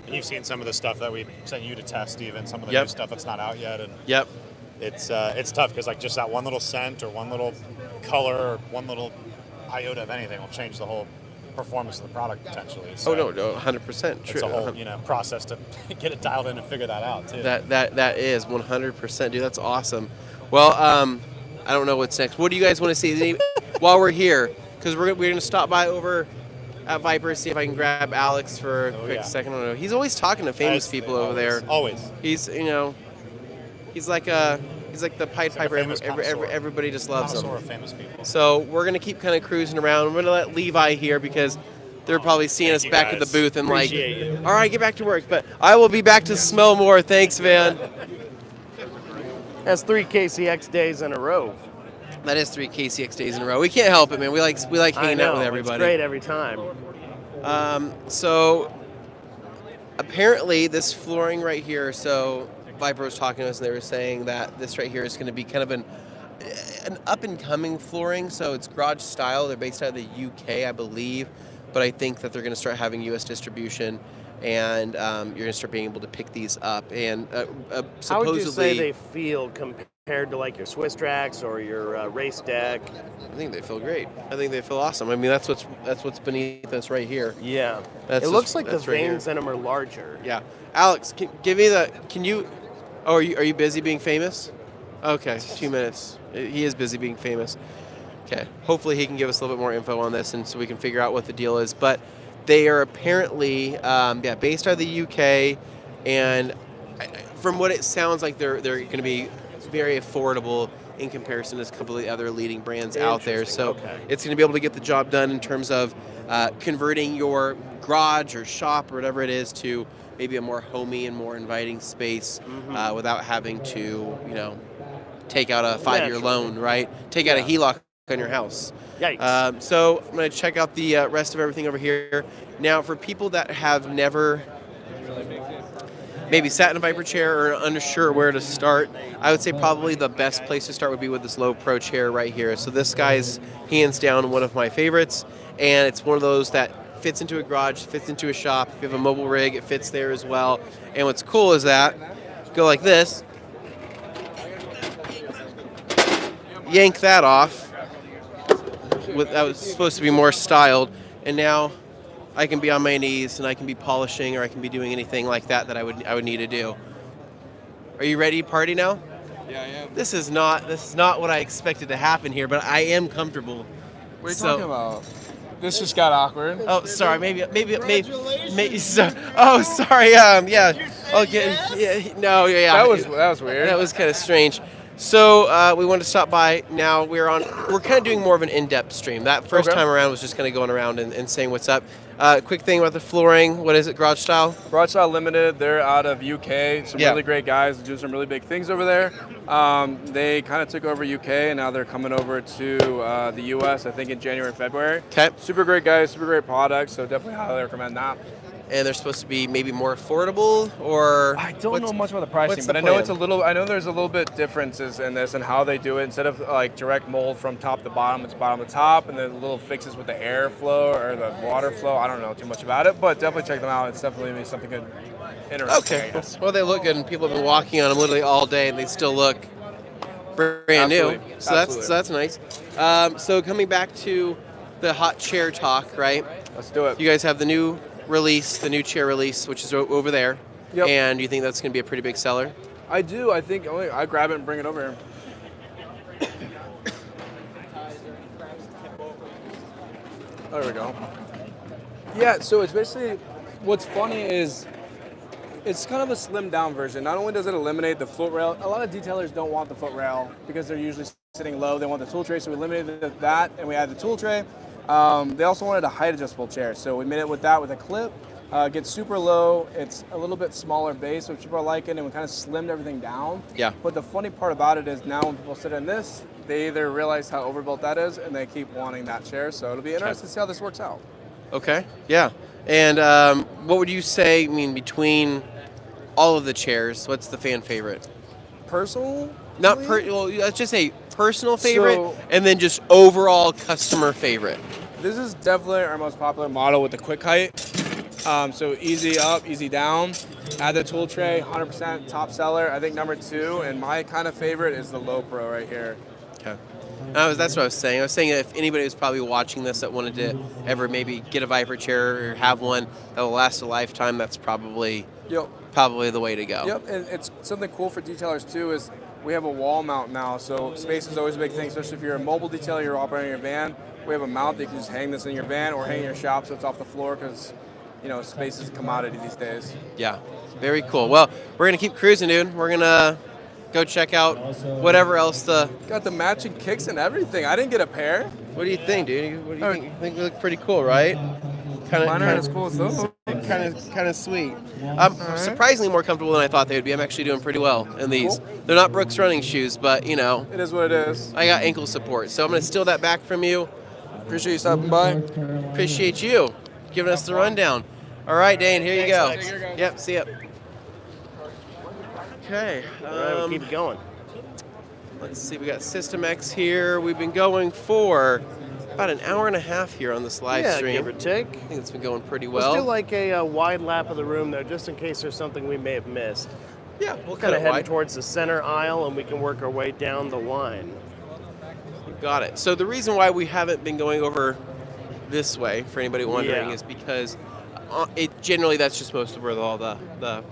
and you've seen some of the stuff that we sent you to test, even some of the new stuff that's not out yet, and it's tough because like just that one little scent or one little color or one little iota of anything will change the whole performance of the product potentially. So no, 100% true. It's a whole process to get it dialed in and figure that out too. That is 100%, dude. That's awesome. Well, I don't know what's next. What do you guys want to see while we're here? Because we're gonna stop by over at Vyper, see if I can grab Alex for a quick second. I don't know. He's always talking to famous people over there. Always. He's like the Pied Piper. Everybody just loves him. Of famous people. So we're gonna keep kind of cruising around. We're gonna let Levi here because they're probably seeing us back at the booth and all right, get back to work. But I will be back to smell more. Thanks, Van. That's 3 KCX days in a row. That is 3 KCX days in a row. We can't help it, man. We like hanging out with everybody. It's great every time. So apparently this flooring right here, so Vyper was talking to us and they were saying that this right here is going to be kind of an up-and-coming flooring. So it's garage style. They're based out of the UK, I believe. But I think that they're going to start having US distribution, and you're going to start being able to pick these up. And supposedly, how would you say they feel compared to like your Swiss tracks or your race deck? I think they feel great. I think they feel awesome. I mean, that's what's beneath us right here. Yeah, it looks like the veins in them are larger. Yeah, Alex, can you? Oh, are you busy being famous? Okay, 2 minutes. He is busy being famous. Okay, hopefully he can give us a little bit more info on this, and so we can figure out what the deal is. But they are apparently, based out of the UK, and from what it sounds like, they're going to be very affordable in comparison to a couple of the other leading brands out there. So it's going to be able to get the job done in terms of converting your garage or shop or whatever it is to maybe a more homey and more inviting space without having to, take out a 5-year loan, right? Take out a HELOC on your house. Yikes. So I'm going to check out the rest of everything over here. Now, for people that have never maybe sat in a Vyper chair or unsure where to start, I would say probably the best place to start would be with this low pro chair right here. So this guy's hands down one of my favorites, and it's one of those that fits into a garage, fits into a shop. If you have a mobile rig, it fits there as well. And what's cool is that go like this, yank that off. That was supposed to be more styled, and now I can be on my knees and I can be polishing, or I can be doing anything like that I would need to do. Are you ready to party now? Yeah, I am. This is not what I expected to happen here, but I am comfortable. What are you talking about? This just got awkward. Oh, sorry. Maybe. Oh, sorry. Yeah. Okay. Yeah. No. Yeah. That was weird. That was kind of strange. So we wanted to stop by. Now we're kind of doing more of an in-depth stream. That first time around was just kind of going around and saying what's up. Quick thing about the flooring. What is it? Garage Style? Garage Style Limited. They're out of UK. Some really great guys do some really big things over there. They kind of took over UK, and now they're coming over to the US, I think in January, February. Okay. Super great guys, super great products, so definitely highly recommend that. and they're supposed to be maybe more affordable, or I don't know much about the pricing, but I know it's a little. I know there's a little bit differences in this and how they do it. Instead of like direct mold from top to bottom, it's bottom to top, and then little fixes with the airflow or the water flow. I don't know too much about it, but definitely check them out. It's definitely something good, interesting. Okay. Well, they look good, and people have been walking on them literally all day, and they still look brand new. So that's nice. So coming back to the hot chair talk, right? Let's do it. You guys have the new release, the new chair release, which is over there. Yep. And you think that's going to be a pretty big seller? I do. I think I grab it and bring it over here. There we go. Yeah, so it's basically, what's funny is it's kind of a slimmed down version. Not only does it eliminate the foot rail, a lot of detailers don't want the foot rail because they're usually sitting low. They want the tool tray, so we eliminated that and we added the tool tray. They also wanted a height adjustable chair, so we made it with that with a clip. Gets super low. It's a little bit smaller base, which people are liking, and we kind of slimmed everything down. Yeah. But the funny part about it is now when people sit in this, they either realize how overbuilt that is, and they keep wanting that chair. So it'll be interesting to see how this works out. Okay. Yeah. And what would you say? I mean, between all of the chairs, what's the fan favorite? Personal? Well, let's just say personal favorite, and then just overall customer favorite. This is definitely our most popular model with the quick height. So easy up, easy down. Add the tool tray, 100% top seller. I think number 2, and my kind of favorite is the Low Pro right here. Okay. That's what I was saying. I was saying if anybody was probably watching this that wanted to ever maybe get a Vyper chair or have one that will last a lifetime, that's probably the way to go. Yep, and it's something cool for detailers too is we have a wall mount now, so space is always a big thing, especially if you're a mobile detailer, you're operating your van. We have a mount that you can just hang this in your van or hang in your shop so it's off the floor because, space is a commodity these days. Yeah, very cool. Well, we're going to keep cruising, dude. We're going to go check out whatever else Got the matching kicks and everything. I didn't get a pair. What do you think, dude? What do you think? You think they look pretty cool, right? Mine aren't as cool as those. Kind of sweet. Surprisingly more comfortable than I thought they would be. I'm actually doing pretty well in these. They're not Brooks running shoes, but it is what it is. I got ankle support, so I'm going to steal that back from you. Appreciate you stopping by. Appreciate you giving us the rundown. All right, Dane, here you go. Yep, see ya. Okay. All right, we'll keep it going. Let's see, we got System X here. We've been going for about an hour and a half here on this live stream. Give or take. I think it's been going pretty well. Let's do like a wide lap of the room there, just in case there's something we may have missed. Yeah, we'll kind of head wide towards the center aisle, and we can work our way down the line. You got it. So the reason why we haven't been going over this way, for anybody wondering, is because generally that's just most of where all the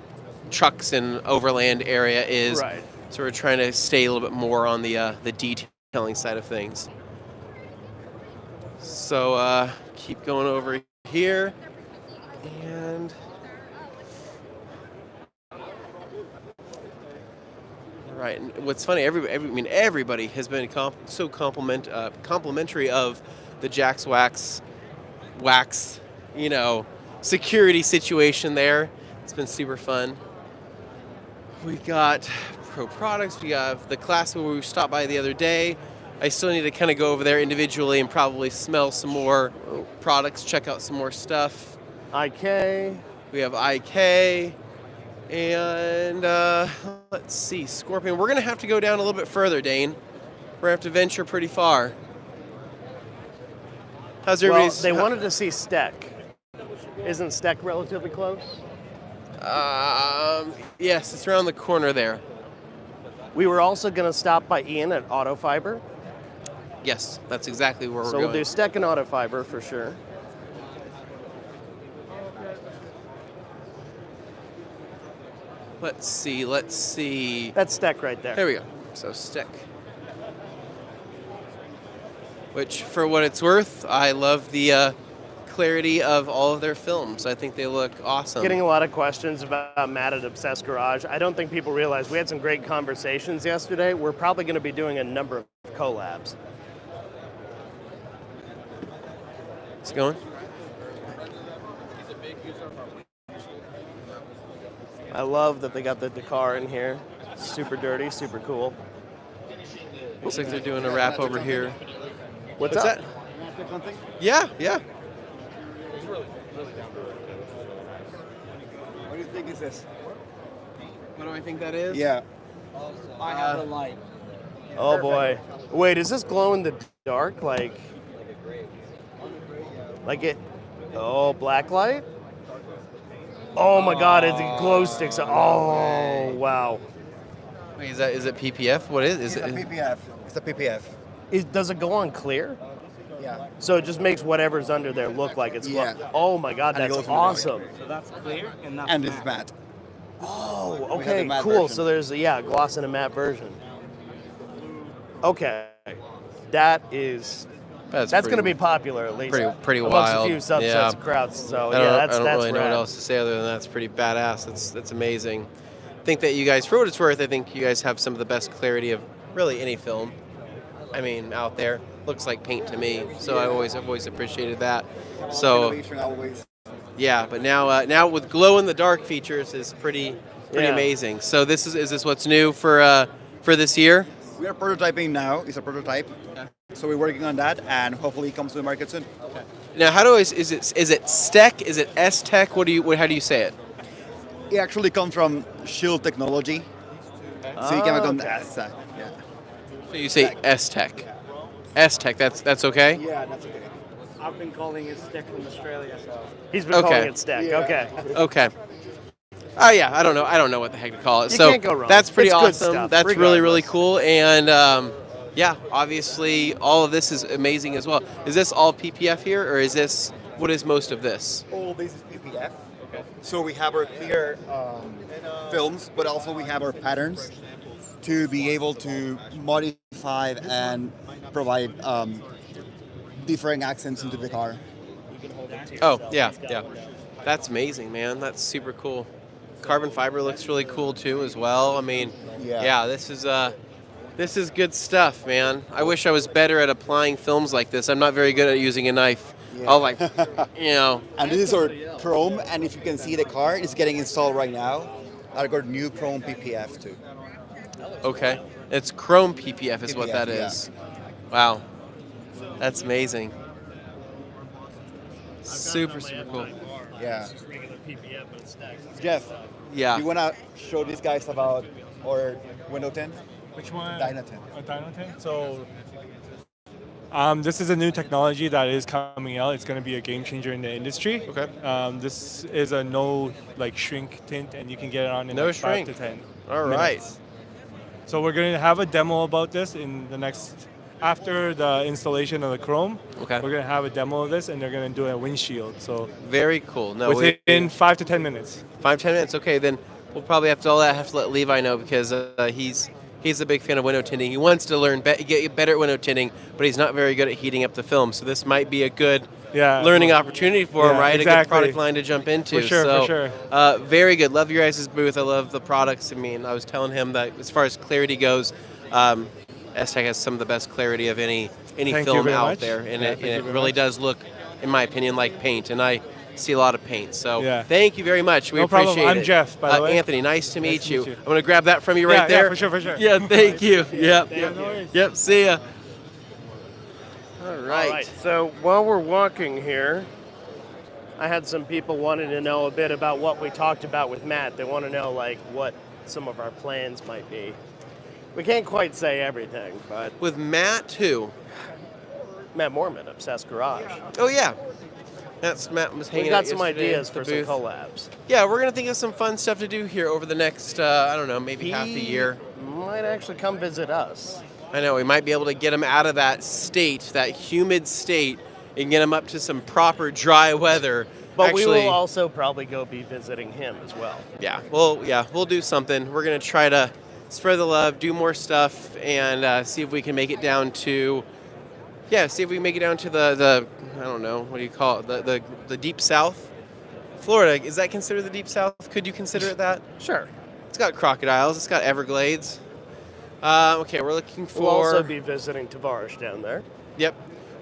trucks and overland area is. Right. So we're trying to stay a little bit more on the detailing side of things. So keep going over here, and right. And what's funny, everybody has been so complimentary of the Jax Wax, security situation there. It's been super fun. We got Pro Products. We have the class where we stopped by the other day. I still need to kind of go over there individually and probably smell some more products, check out some more stuff. IK. We have IK. And let's see, Scorpion. We're going to have to go down a little bit further, Dane. We're going to have to venture pretty far. How's everybody's... Well, they wanted to see STEK. Isn't STEK relatively close? Yes, it's around the corner there. We were also going to stop by Ian at Autofiber. Yes, that's exactly where we're going. So we'll do STEK and Autofiber for sure. Let's see. That's STEK right there. There we go. So STEK. Which, for what it's worth, I love the clarity of all of their films. I think they look awesome. Getting a lot of questions about Matt at Obsessed Garage. I don't think people realize we had some great conversations yesterday. We're probably going to be doing a number of collabs. It's going. I love that they got the Dakar in here. Super dirty, super cool. Looks like they're doing a wrap over here. What's up? That? Yeah. What do you think is this? What do I think that is? Yeah. I have the light. Oh boy. Wait, is this glow in the dark? Like it? Oh, black light? Oh my God! It's glow sticks. Oh wow. Wait, is it PPF? What is it? It's a PPF. It's a PPF. Does it go on clear? Yeah. So it just makes whatever's under there look like it's glow. Yeah. Oh my God, And it that's goes in the dark. awesome. So that's clear and that's And it's matte. Oh, We have the okay, matte cool. version. So there's a gloss and a matte version. Okay, that is. That's pretty- going to be popular at least. Pretty amongst wild. a few subsets yeah. of crowds. So I that's don't really know rad. what else to say other than that's pretty badass. That's amazing. I think that you guys, for what it's worth, I think you guys have some of the best clarity of really any film. I mean, out there looks like paint to me. So I've always appreciated that. So Innovation always. yeah, but now with glow in the dark features is pretty Yeah. amazing. So is this what's new for this year? We are prototyping now. It's a prototype. So we're working on that, and hopefully it comes to the market soon. Now, is it STEK? Is it STEK? How do you say it? It actually comes from Shield technology. So you can become STEK. Yeah. So you say STEK. STEK. That's okay. Yeah, that's okay. I've been calling it STEK from Australia, so. He's been calling it STEK. Yeah. Okay. Okay. Oh yeah, I don't know what the heck to call it. You so can't go wrong. that's pretty It's good awesome. stuff, That's really regardless. cool, and yeah, obviously all of this is amazing as well. Is this all PPF here, or what is most of this? All this is PPF. Okay. So we have our clear films, but also we have our patterns to be able to modify and provide different accents into the car. Oh yeah. That's amazing, man. That's super cool. Carbon fiber looks really cool too, as well. I mean, yeah, this is good stuff, man. I wish I was better at applying films like this. I'm not very good at using a knife. Yeah. I'll And this is our chrome, and if you can see the car, it's getting installed right now. I got new chrome PPF too. Okay. It's chrome PPF is what that yeah. is. Wow. That's amazing. Super cool. Yeah. Regular PPF, but it's STEK. Jeff. Yeah. Do you want to show these guys about our window tint? Which one? Dyno tint. Oh, Dyno tint. So this is a new technology that is coming out. It's going to be a game changer in the industry. Okay. This is a no shrink tint, and you can get it on in No 5 shrink. to 10 All minutes. right. So we're going to have a demo about this in the next, after the installation of the chrome. Okay. We're going to have a demo of this, and they're going to do a windshield. So Very cool. No, within 5 to 10 minutes. 5-10 minutes. Okay, then we'll probably have to let Levi know, because he's a big fan of window tinting. He wants to get better at window tinting, but he's not very good at heating up the film. So this might be a good learning opportunity for him, right? Exactly. A good product line to jump into. For sure, so, for sure. Very good. Love your guys' booth. I love the products. I mean, I was telling him that as far as clarity goes, STEK has some of the best clarity of any Thank you film very out much. there, and Yeah, it thank you very really much. does look, in my opinion, like paint. And I see a lot of paint. So Yeah. thank you very much. We No problem. appreciate it. I'm Jeff, by the way. Anthony, nice to meet Nice to you. meet you. I'm going to grab that from you Yeah, right there. yeah, for sure, for sure. Yeah, thank you. Yep. Yeah, no worries. Yep, see ya. All right. All right. So while we're walking here, I had some people wanting to know a bit about what we talked about with Matt. They want to know what some of our plans might be. We can't quite say everything, but with Matt too. Matt Mormon, Obsessed Garage. Oh yeah. Matt was hanging We've got out some yesterday ideas at the for some booth. collabs. Yeah, we're going to think of some fun stuff to do here over the next, I don't know, maybe half a year. Might actually come visit us. I know, we might be able to get him out of that state, that humid state, and get him up to some proper dry weather. But Actually, we will also probably go be visiting him as well. Yeah, we'll do something. We're going to try to spread the love, do more stuff, and see if we can make it down to, see if we can make it down to the I don't know, what do you call it, the deep south? Florida, is that considered the deep south? Could you consider it that? Sure. It's got crocodiles, it's got Everglades. Okay, we're looking for... We'll also be visiting Tavares down there. Yep.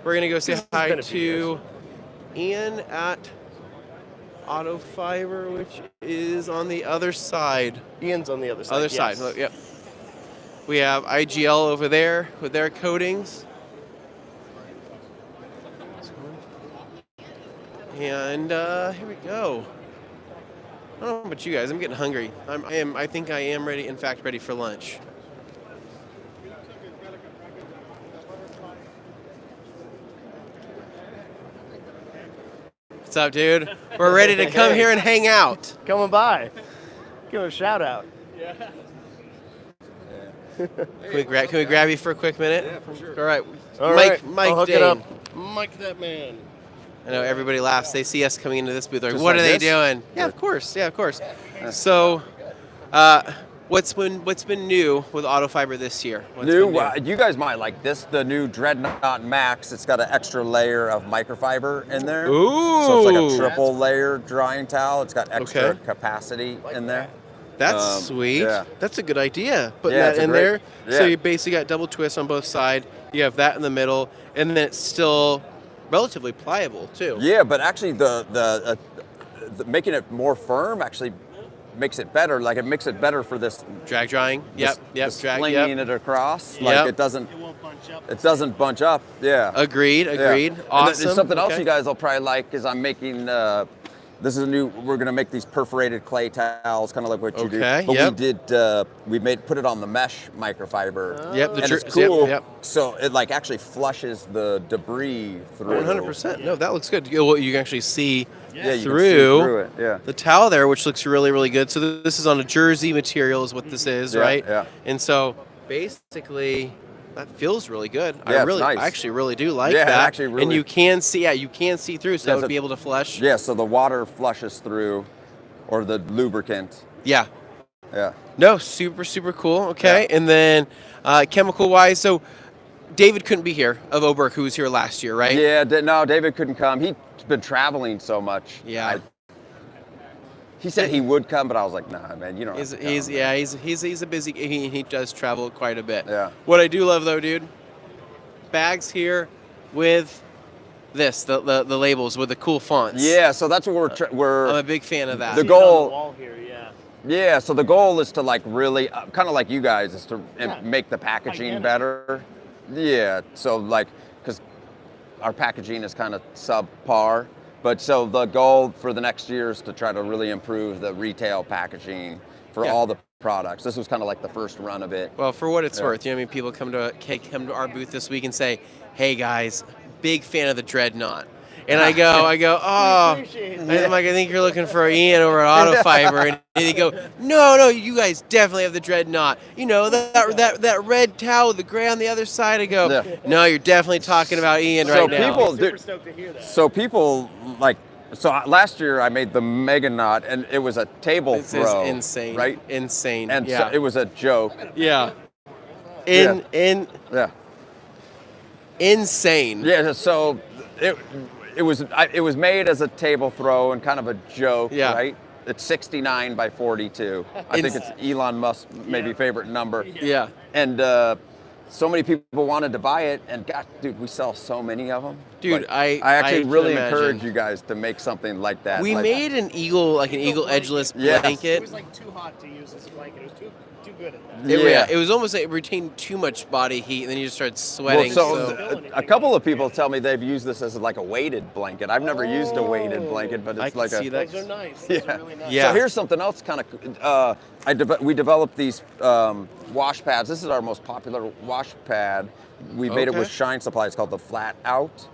We're going to go say It's hi been a few to Ian at Autofiber, which is on the other side. Ian's on the other side. Other side, yes. look, yep. We have IGL over there with their coatings. And here we go. I don't know about you guys. I'm getting hungry. I think I am ready. In fact, ready for lunch. What's up, dude? We're ready to come here and hang out. Coming by. Give him a shout out. Can we grab you for a quick minute? Yeah, for sure. All right. All Mike right. Mike I'll hook Dane. it up. Mike that man. I know everybody laughs. They see us coming into this booth. Like, Just what like are they this? doing? Yeah, of course. Yeah, of course. So, what's been new with Autofiber this year? What's been new? You guys might like this, the new Dreadnought Max. It's got an extra layer of microfiber in there. Ooh. So it's like a triple layer drying towel. It's got extra Okay. capacity in there. That's sweet. Yeah. That's a good idea. Putting Yeah, that it's a in great- there. yeah. So you basically got double twist on both sides. You have that in the middle, and then it's still relatively pliable too. Yeah, but actually the making it more firm actually makes it better. Like it makes it better for this drag drying. Yep. This Drag. flinging it across. Like Yep. it doesn't. It doesn't bunch up. Yeah. Agreed. Yeah. Agreed. And then Awesome. something else Okay. you guys will probably like is I'm making. This is a new. We're gonna make these perforated clay towels, kind of like what you do. Okay, But yep. we put it on the mesh microfiber. Yep, the and it's yep, cool. yep. So it like actually flushes the debris through. 100%. No, that looks good. You can actually see Yeah, you can see through, through it, yeah. the towel there, which looks really, really good. So this is on a jersey material is what this is, Yeah, right? yeah. And so basically, that feels really good. Yeah, it's I nice. actually really do like Yeah, it that. actually And really- you can see, you can see through, so Yeah, it would so- be able to flush. Yeah, so the water flushes through, or the lubricant. Yeah. Yeah. No, super, super cool. Okay. And then chemical wise, so David couldn't be here of Oberk, who was here last year, right? Yeah, no, David couldn't come. He's been traveling so much. Yeah. He said he would come, but I was like, nah, man, you don't have to come. He's a busy. He does travel quite a bit. Yeah. What I do love though, dude, bags here with this the labels with the cool fonts. Yeah, so that's what we're. I'm a big fan of that. The goal. Yeah, so the goal is to like really, kind of like you guys, is to make the packaging better. Yeah, so like, because our packaging is kind of subpar, but so the goal for the next year is to try to really improve the retail packaging for all the products. This was kind of like the first run of it. Well, for what it's Yeah. worth, you know, what I mean, people come to our booth this week and say, "Hey guys, big fan of the Dreadnought." And I go, oh, I'm like, I think you're looking for Ian over at Autofiber, and they go, no, you guys definitely have the Dreadnought. You know, that red towel with the gray on the other side. I go, no, you're definitely talking about Ian right now. So people like. So last year I made the Mega Knot, and it was a table This is throw. insane. Right? Insane. And yeah. so it was a joke. Yeah. Yeah. Insane. Yeah. So it was made as a table throw and kind of a joke. Yeah. Right. It's 69 by 42. I think it's Elon Musk's maybe favorite number. Yeah. And so many people wanted to buy it, and God, dude, we sell so many of them. Dude, Like, I actually can really imagine. encourage you guys to make something like that. We like, made an eagle edgeless Yes. blanket. It was like too hot to use this blanket. It was too good at that. It was almost like it retained too much body heat, and then you just started sweating. A couple of people tell me they've used this as like a weighted blanket. I've never used a weighted blanket, but I it's can like see a. that. Those are nice. Yeah. Those are really nice. Yeah. So here's something else kind of. We developed these wash pads. This is our most popular wash pad. We made it with Okay. Shine Supply. It's called the Flat Out.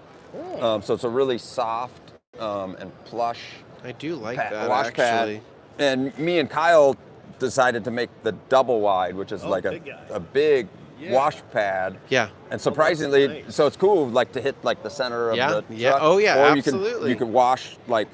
So it's a really soft and plush. I do like that, wash actually. pad. And me and Kyle decided to make the double wide, which is like a big wash pad. Yeah. And surprisingly, so it's cool, like to hit like the center of the truck. Oh yeah, or absolutely. you can wash like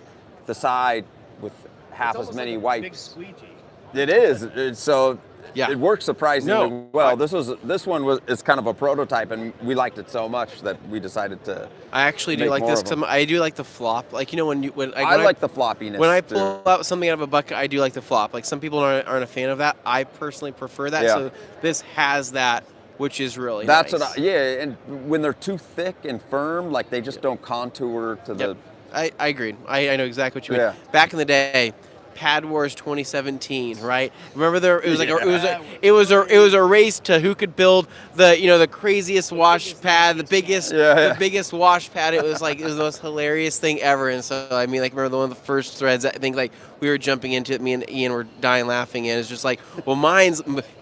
the side with half as many wipes. Big squeegee. It is. So Yeah. it works surprisingly No, well. This one is kind of a prototype, and we liked it so much that we decided to. I actually do make like more this. of them. I do like the flop. Like, you know, when I like the floppiness. When I too. pull out something out of a bucket, I do like the flop. Like, some people aren't a fan of that. I personally prefer that. Yeah. So this has that, which is really That's nice. what and when they're too thick and firm, like they just don't contour to the. I agreed. I know exactly what you mean. Yeah. Back in the day, Pad Wars 2017, right? Remember it was like it was a race to who could build the craziest wash pad, the biggest wash pad. It was the most hilarious thing ever. And so I mean, like, remember one of the first threads, I think, like, we were jumping into it, me and Ian were dying laughing, and it's just like, well,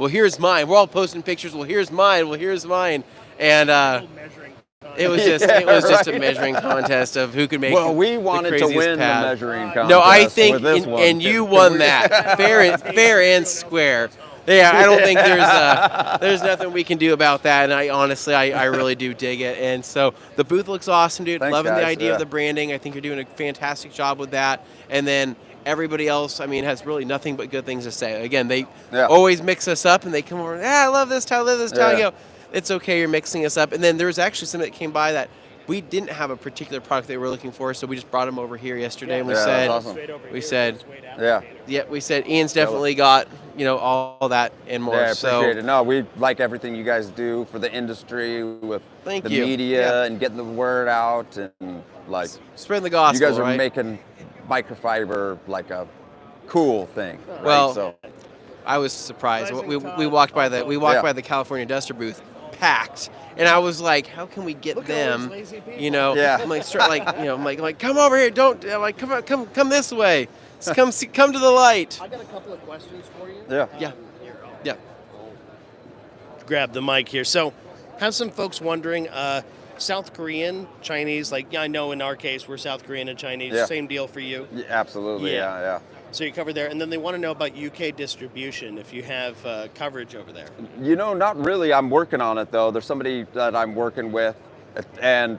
here's mine. We're all posting pictures. Well, here's mine. And it was just a measuring contest of who could make. Well, we wanted the to craziest win pad. the measuring contest. No, I think, with this one. and you won that fair and square. Yeah, I don't think there's nothing we can do about that. And I really do dig it. And so the booth looks awesome, dude. Thanks, Loving the guys. idea of the branding. I think you're doing a fantastic job with that. And then everybody else, I mean, has really nothing but good things to say. Again, they always mix us up, and they come over. I love this tile. You go, it's okay, you're mixing us up. And then there was actually somebody that came by that we didn't have a particular product they were looking for, so we just brought them over here yesterday, and we said, awesome. we said Ian's Yeah. definitely got all that and more. Yeah, I so appreciate it. No, we like everything you guys do for the industry with the media and getting the word out and like spreading the gospel. You guys are right? making microfiber like a cool thing. Right? Well, so I was surprised. We walked by the California Duster booth, packed, and I was like, how can we get them? I'm like, come over here. Don't come this way. Come to the light. I got a couple of questions for you. Yeah. Grab the mic here. So, have some folks wondering, South Korean, Chinese, I know in our case we're South Korean and Chinese, same deal for you? Yeah, absolutely, yeah. So you cover there, and then they want to know about UK distribution, if you have coverage over there. Not really. I'm working on it, though. There's somebody that I'm working with and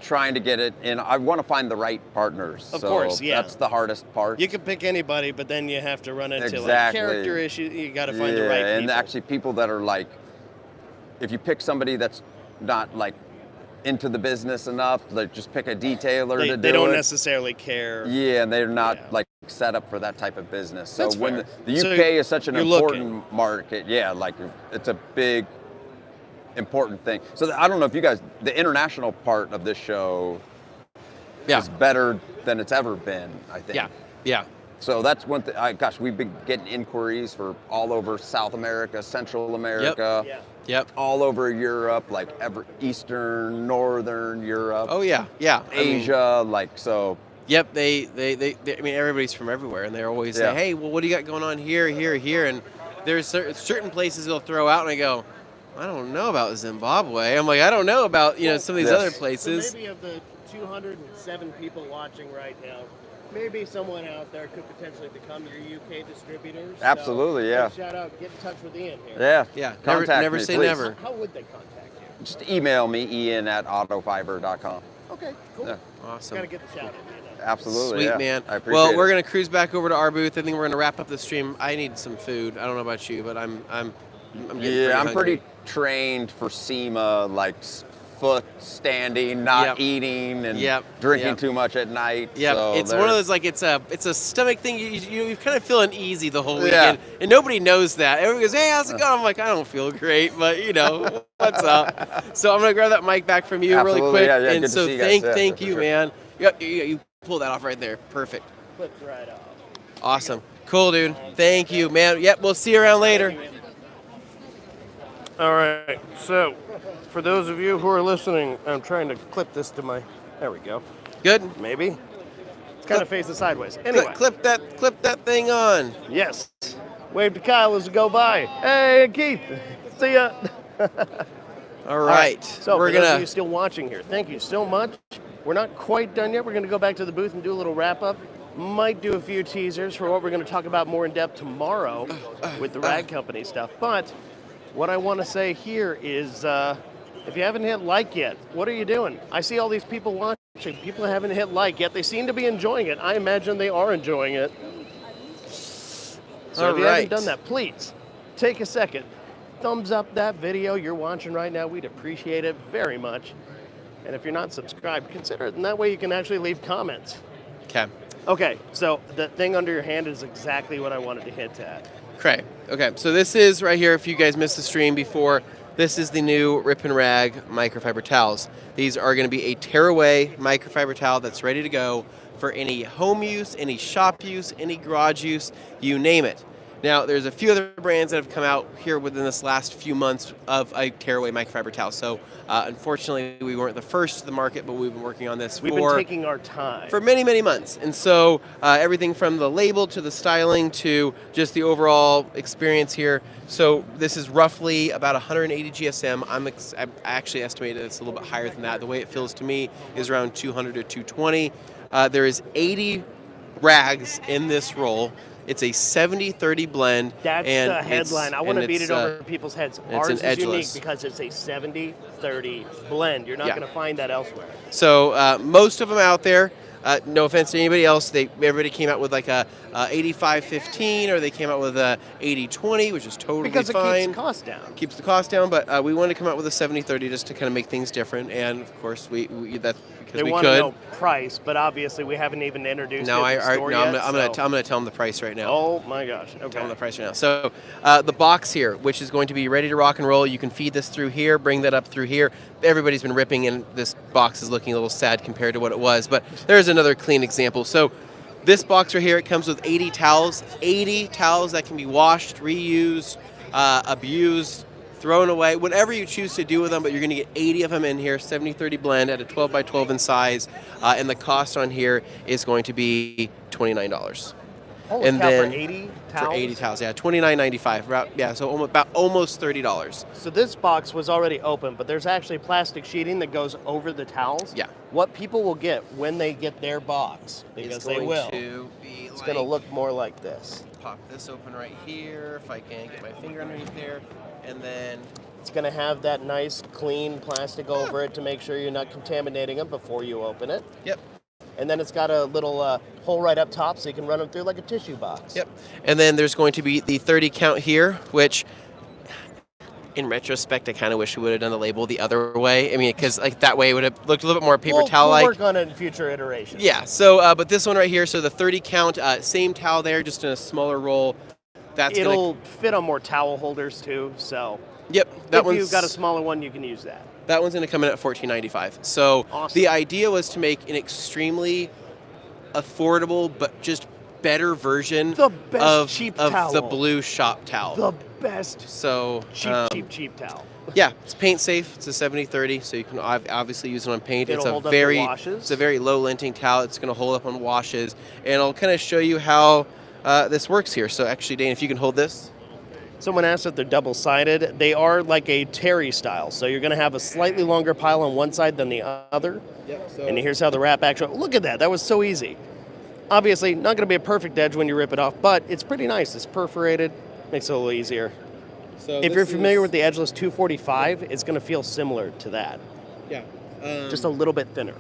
trying to get it in. I want to find the right partners. Of course, yeah. That's the hardest part. You can pick anybody, but then you have to run into Exactly. character issues. You got to find the right people. And actually people that are like, if you pick somebody that's not into the business enough, just pick a detailer to do it. They don't necessarily care. Yeah, and they're not set up for that type of business. So That's when fair. the So UK is such an important market, it's a big, important thing. So I don't know if you guys, the international part of this show is better than it's ever been, I think. Yeah. So that's one thing. We've been getting inquiries for all over South America, Central America. Yep. All over Europe, Eastern, Northern Europe. Oh yeah. Asia, so. Yep, they I mean, everybody's from everywhere, and they always say, hey, well, what do you got going on here, and there's certain places they'll throw out, and I go, I don't know about Zimbabwe. I'm like, I don't know about, some of these other places. So maybe of the 207 people watching right now, maybe someone out there could potentially become your UK distributors. Absolutely, so, shout out, get in touch with Ian here. Yeah. Contact never me, say please. never. How would they contact you? Just email me, ian@autofiber.com. Okay, cool. Yeah. Awesome. Gotta get the shout out. Absolutely, Sweet, man. I appreciate it. We're going to cruise back over to our booth. I think we're going to wrap up the stream. I need some food. I don't know about you, but I'm getting pretty trained for SEMA, foot standing, not eating, and drinking too much at night. Yeah, so it's one of those, it's a stomach thing. You kind of feel uneasy the whole weekend, and nobody knows that. Everyone goes, hey, how's it going? I'm like, I don't feel great, but what's up? So I'm gonna grab that mic back from you really quick. Yeah, and good so to see you guys. thank you, man. Yep, you pull that off right there. Perfect. Flips right off. Awesome. Cool, dude. Thank you, man. Yep, we'll see you around later. All right, so for those of you who are listening, I'm trying to clip this to there we go. Good. Maybe. It's kind of facing sideways. Anyway. Clip that thing on. Yes. Wave to Kyle as we go by. Hey, Keith. See ya. All right. So for those of you still watching here, thank you so much. We're not quite done yet. We're going to go back to the booth and do a little wrap-up. Might do a few teasers for what we're going to talk about more in depth tomorrow with the Rag Company stuff. But what I want to say here is if you haven't hit like yet, what are you doing? I see all these people watching. People haven't hit like yet. They seem to be enjoying it. I imagine they are enjoying it. So if you haven't done that, please take a second. Thumbs up that video you're watching right now. We'd appreciate it very much. And if you're not subscribed, consider it. And that way you can actually leave comments. Okay, so the thing under your hand is exactly what I wanted to hit at. Okay, so this is right here, if you guys missed the stream before, this is the new Rip and Rag microfiber towels. These are going to be a tear-away microfiber towel that's ready to go for any home use, any shop use, any garage use, you name it. Now, there's a few other brands that have come out here within this last few months of a tear-away microfiber towel. So, unfortunately, we weren't the first to the market, but we've been working on this We've been taking our time. for many, many months. And so, everything from the label to the styling to just the overall experience here. So, this is roughly about 180 GSM. I actually estimated it's a little bit higher than that. The way it feels to me is around 200 to 220. There is 80 rags in this roll. It's a 70-30 blend. That's and the headline. I want to beat it over people's heads. Ours is edgeless. unique because it's a 70-30 blend. You're not going to find that elsewhere. So most of them out there, no offense to anybody else, everybody came out with like a 85-15, or they came out with a 80-20, which is totally Because it fine. keeps the cost down. Keeps the cost down, but we wanted to come out with a 70-30 just to kind of make things different. And of course, that's because They we want could. to know price, but obviously we haven't even introduced No, it to the store yet. I'm going to tell them the price right now. Oh my gosh! Okay. Tell them the price right now. So the box here, which is going to be ready to rock and roll, you can feed this through here, bring that up through here. Everybody's been ripping, and this box is looking a little sad compared to what it was. But there's another clean example. So this box right here, it comes with 80 towels. 80 towels that can be washed, reused, abused, thrown away, whatever you choose to do with them, but you're going to get 80 of them in here, 70-30 blend at a 12 by 12 in size, and the cost on here is going to be $29. Holy and cow, then for 80 towels? For 80 towels, yeah, $29.95. So about almost $30. So this box was already open, but there's actually plastic sheeting that goes over the towels. Yeah. What people will get when they get their box, because they will, it's going to look more like this. Pop this open right here, if I can get my finger underneath there, and then it's going to have that nice, clean plastic over it to make sure you're not contaminating them before you open it. Yep. And then it's got a little hole right up top so you can run them through like a tissue box. Yep. And then there's going to be the 30 count here, which in retrospect, I kind of wish we would have done the label the other way. I mean, because like that way it would have looked a little bit more paper towel-like. We'll work on it in future iterations. Yeah. So, but this one right here, so the 30 count, same towel there, just in a smaller roll. It'll fit on more towel holders too. So. Yep. If you've got a smaller one, you can use that. That one's going to come in at $14.95. So the idea was to make an extremely affordable but just better version of the blue shop towel. The best. So cheap towel. Yeah, it's paint safe. It's a 70-30, so you can obviously use it on paint. It'll hold up to washes. It's a very low linting towel. It's going to hold up on washes, and I'll kind of show you how this works here. So actually, Dane, if you can hold this. Someone asked if they're double-sided. They are like a terry style, so you're going to have a slightly longer pile on one side than the other. Yep. So and here's how the wrap actually. Look at that. That was so easy. Obviously, not going to be a perfect edge when you rip it off, but it's pretty nice. It's perforated, makes it a little easier. So if you're familiar with the Edgeless 245, it's going to feel similar to that. Yeah. Just a little bit thinner.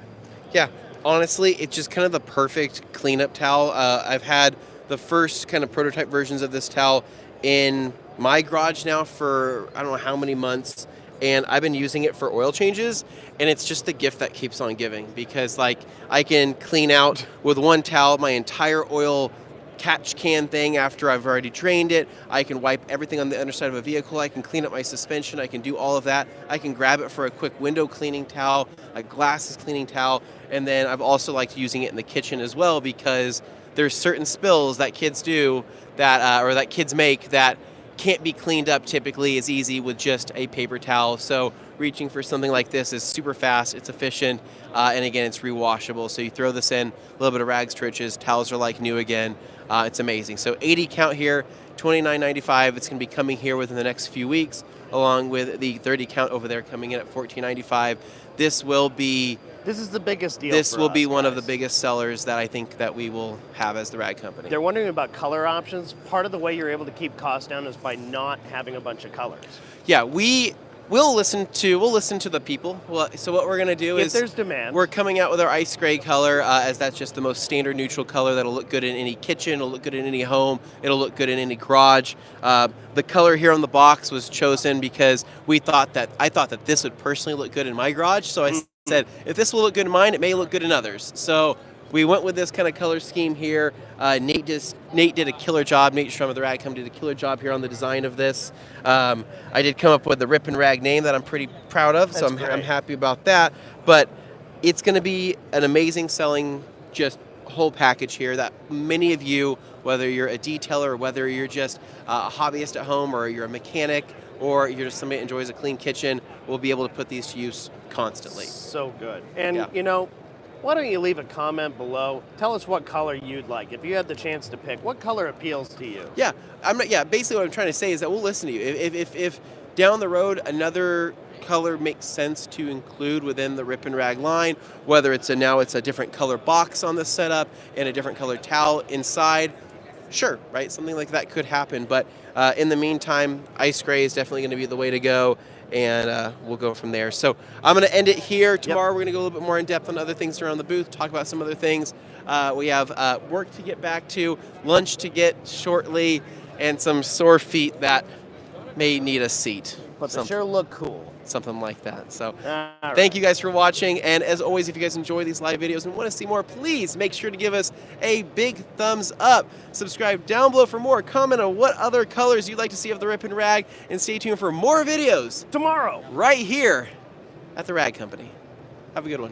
Yeah. Honestly, it's just kind of the perfect cleanup towel. I've had the first kind of prototype versions of this towel in my garage now for I don't know how many months, and I've been using it for oil changes, and it's just the gift that keeps on giving, because like I can clean out with one towel my entire oil catch can thing after I've already drained it. I can wipe everything on the underside of a vehicle. I can clean up my suspension. I can do all of that. I can grab it for a quick window cleaning towel, a glasses cleaning towel, and then I've also liked using it in the kitchen as well, because there's certain spills that kids do that or that kids make that can't be cleaned up typically as easy with just a paper towel. So reaching for something like this is super fast, it's efficient, and again, it's rewashable. So you throw this in, a little bit of rags to riches, towels are like new again. It's amazing. So 80 count here, $29.95. It's going to be coming here within the next few weeks, along with the 30 count over there coming in at $14.95. This is the biggest deal. This will be one of the biggest sellers that I think that we will have as the rag company. They're wondering about color options. Part of the way you're able to keep costs down is by not having a bunch of colors. Yeah, we'll listen to the people. So what we're going to do if is there's demand, we're coming out with our ice gray color, as that's just the most standard neutral color that'll look good in any kitchen, it'll look good in any home, it'll look good in any garage. The color here on the box was chosen because I thought that this would personally look good in my garage. So I said, if this will look good in mine, it may look good in others. So we went with this kind of color scheme here. Nate did a killer job. Nate Strum of the Rag Company did a killer job here on the design of this. I did come up with the Rip and Rag name that I'm pretty proud of, so I'm happy about that. But it's going to be an amazing selling just whole package here that many of you, whether you're a detailer or whether you're just a hobbyist at home or you're a mechanic or you're just somebody that enjoys a clean kitchen, will be able to put these to use constantly. So good. And you know, why don't you leave a comment below? Tell us what color you'd like. If you had the chance to pick, what color appeals to you? Yeah, basically what I'm trying to say is that we'll listen to you. If down the road another color makes sense to include within the Rip and Rag line, whether it's a different color box on the setup and a different color towel inside, sure, right? Something like that could happen. But in the meantime, ice gray is definitely going to be the way to go, and we'll go from there. So I'm going to end it here. Tomorrow we're going to go a little bit more in depth on other things around the booth, talk about some other things. We have work to get back to, lunch to get shortly, and some sore feet that may need a seat. But they sure look cool. Something like that. So thank you guys for watching. And as always, if you guys enjoy these live videos and want to see more, please make sure to give us a big thumbs up. Subscribe down below for more. Comment on what other colors you'd like to see of the Rip and Rag. And stay tuned for more videos tomorrow right here at the Rag Company. Have a good one.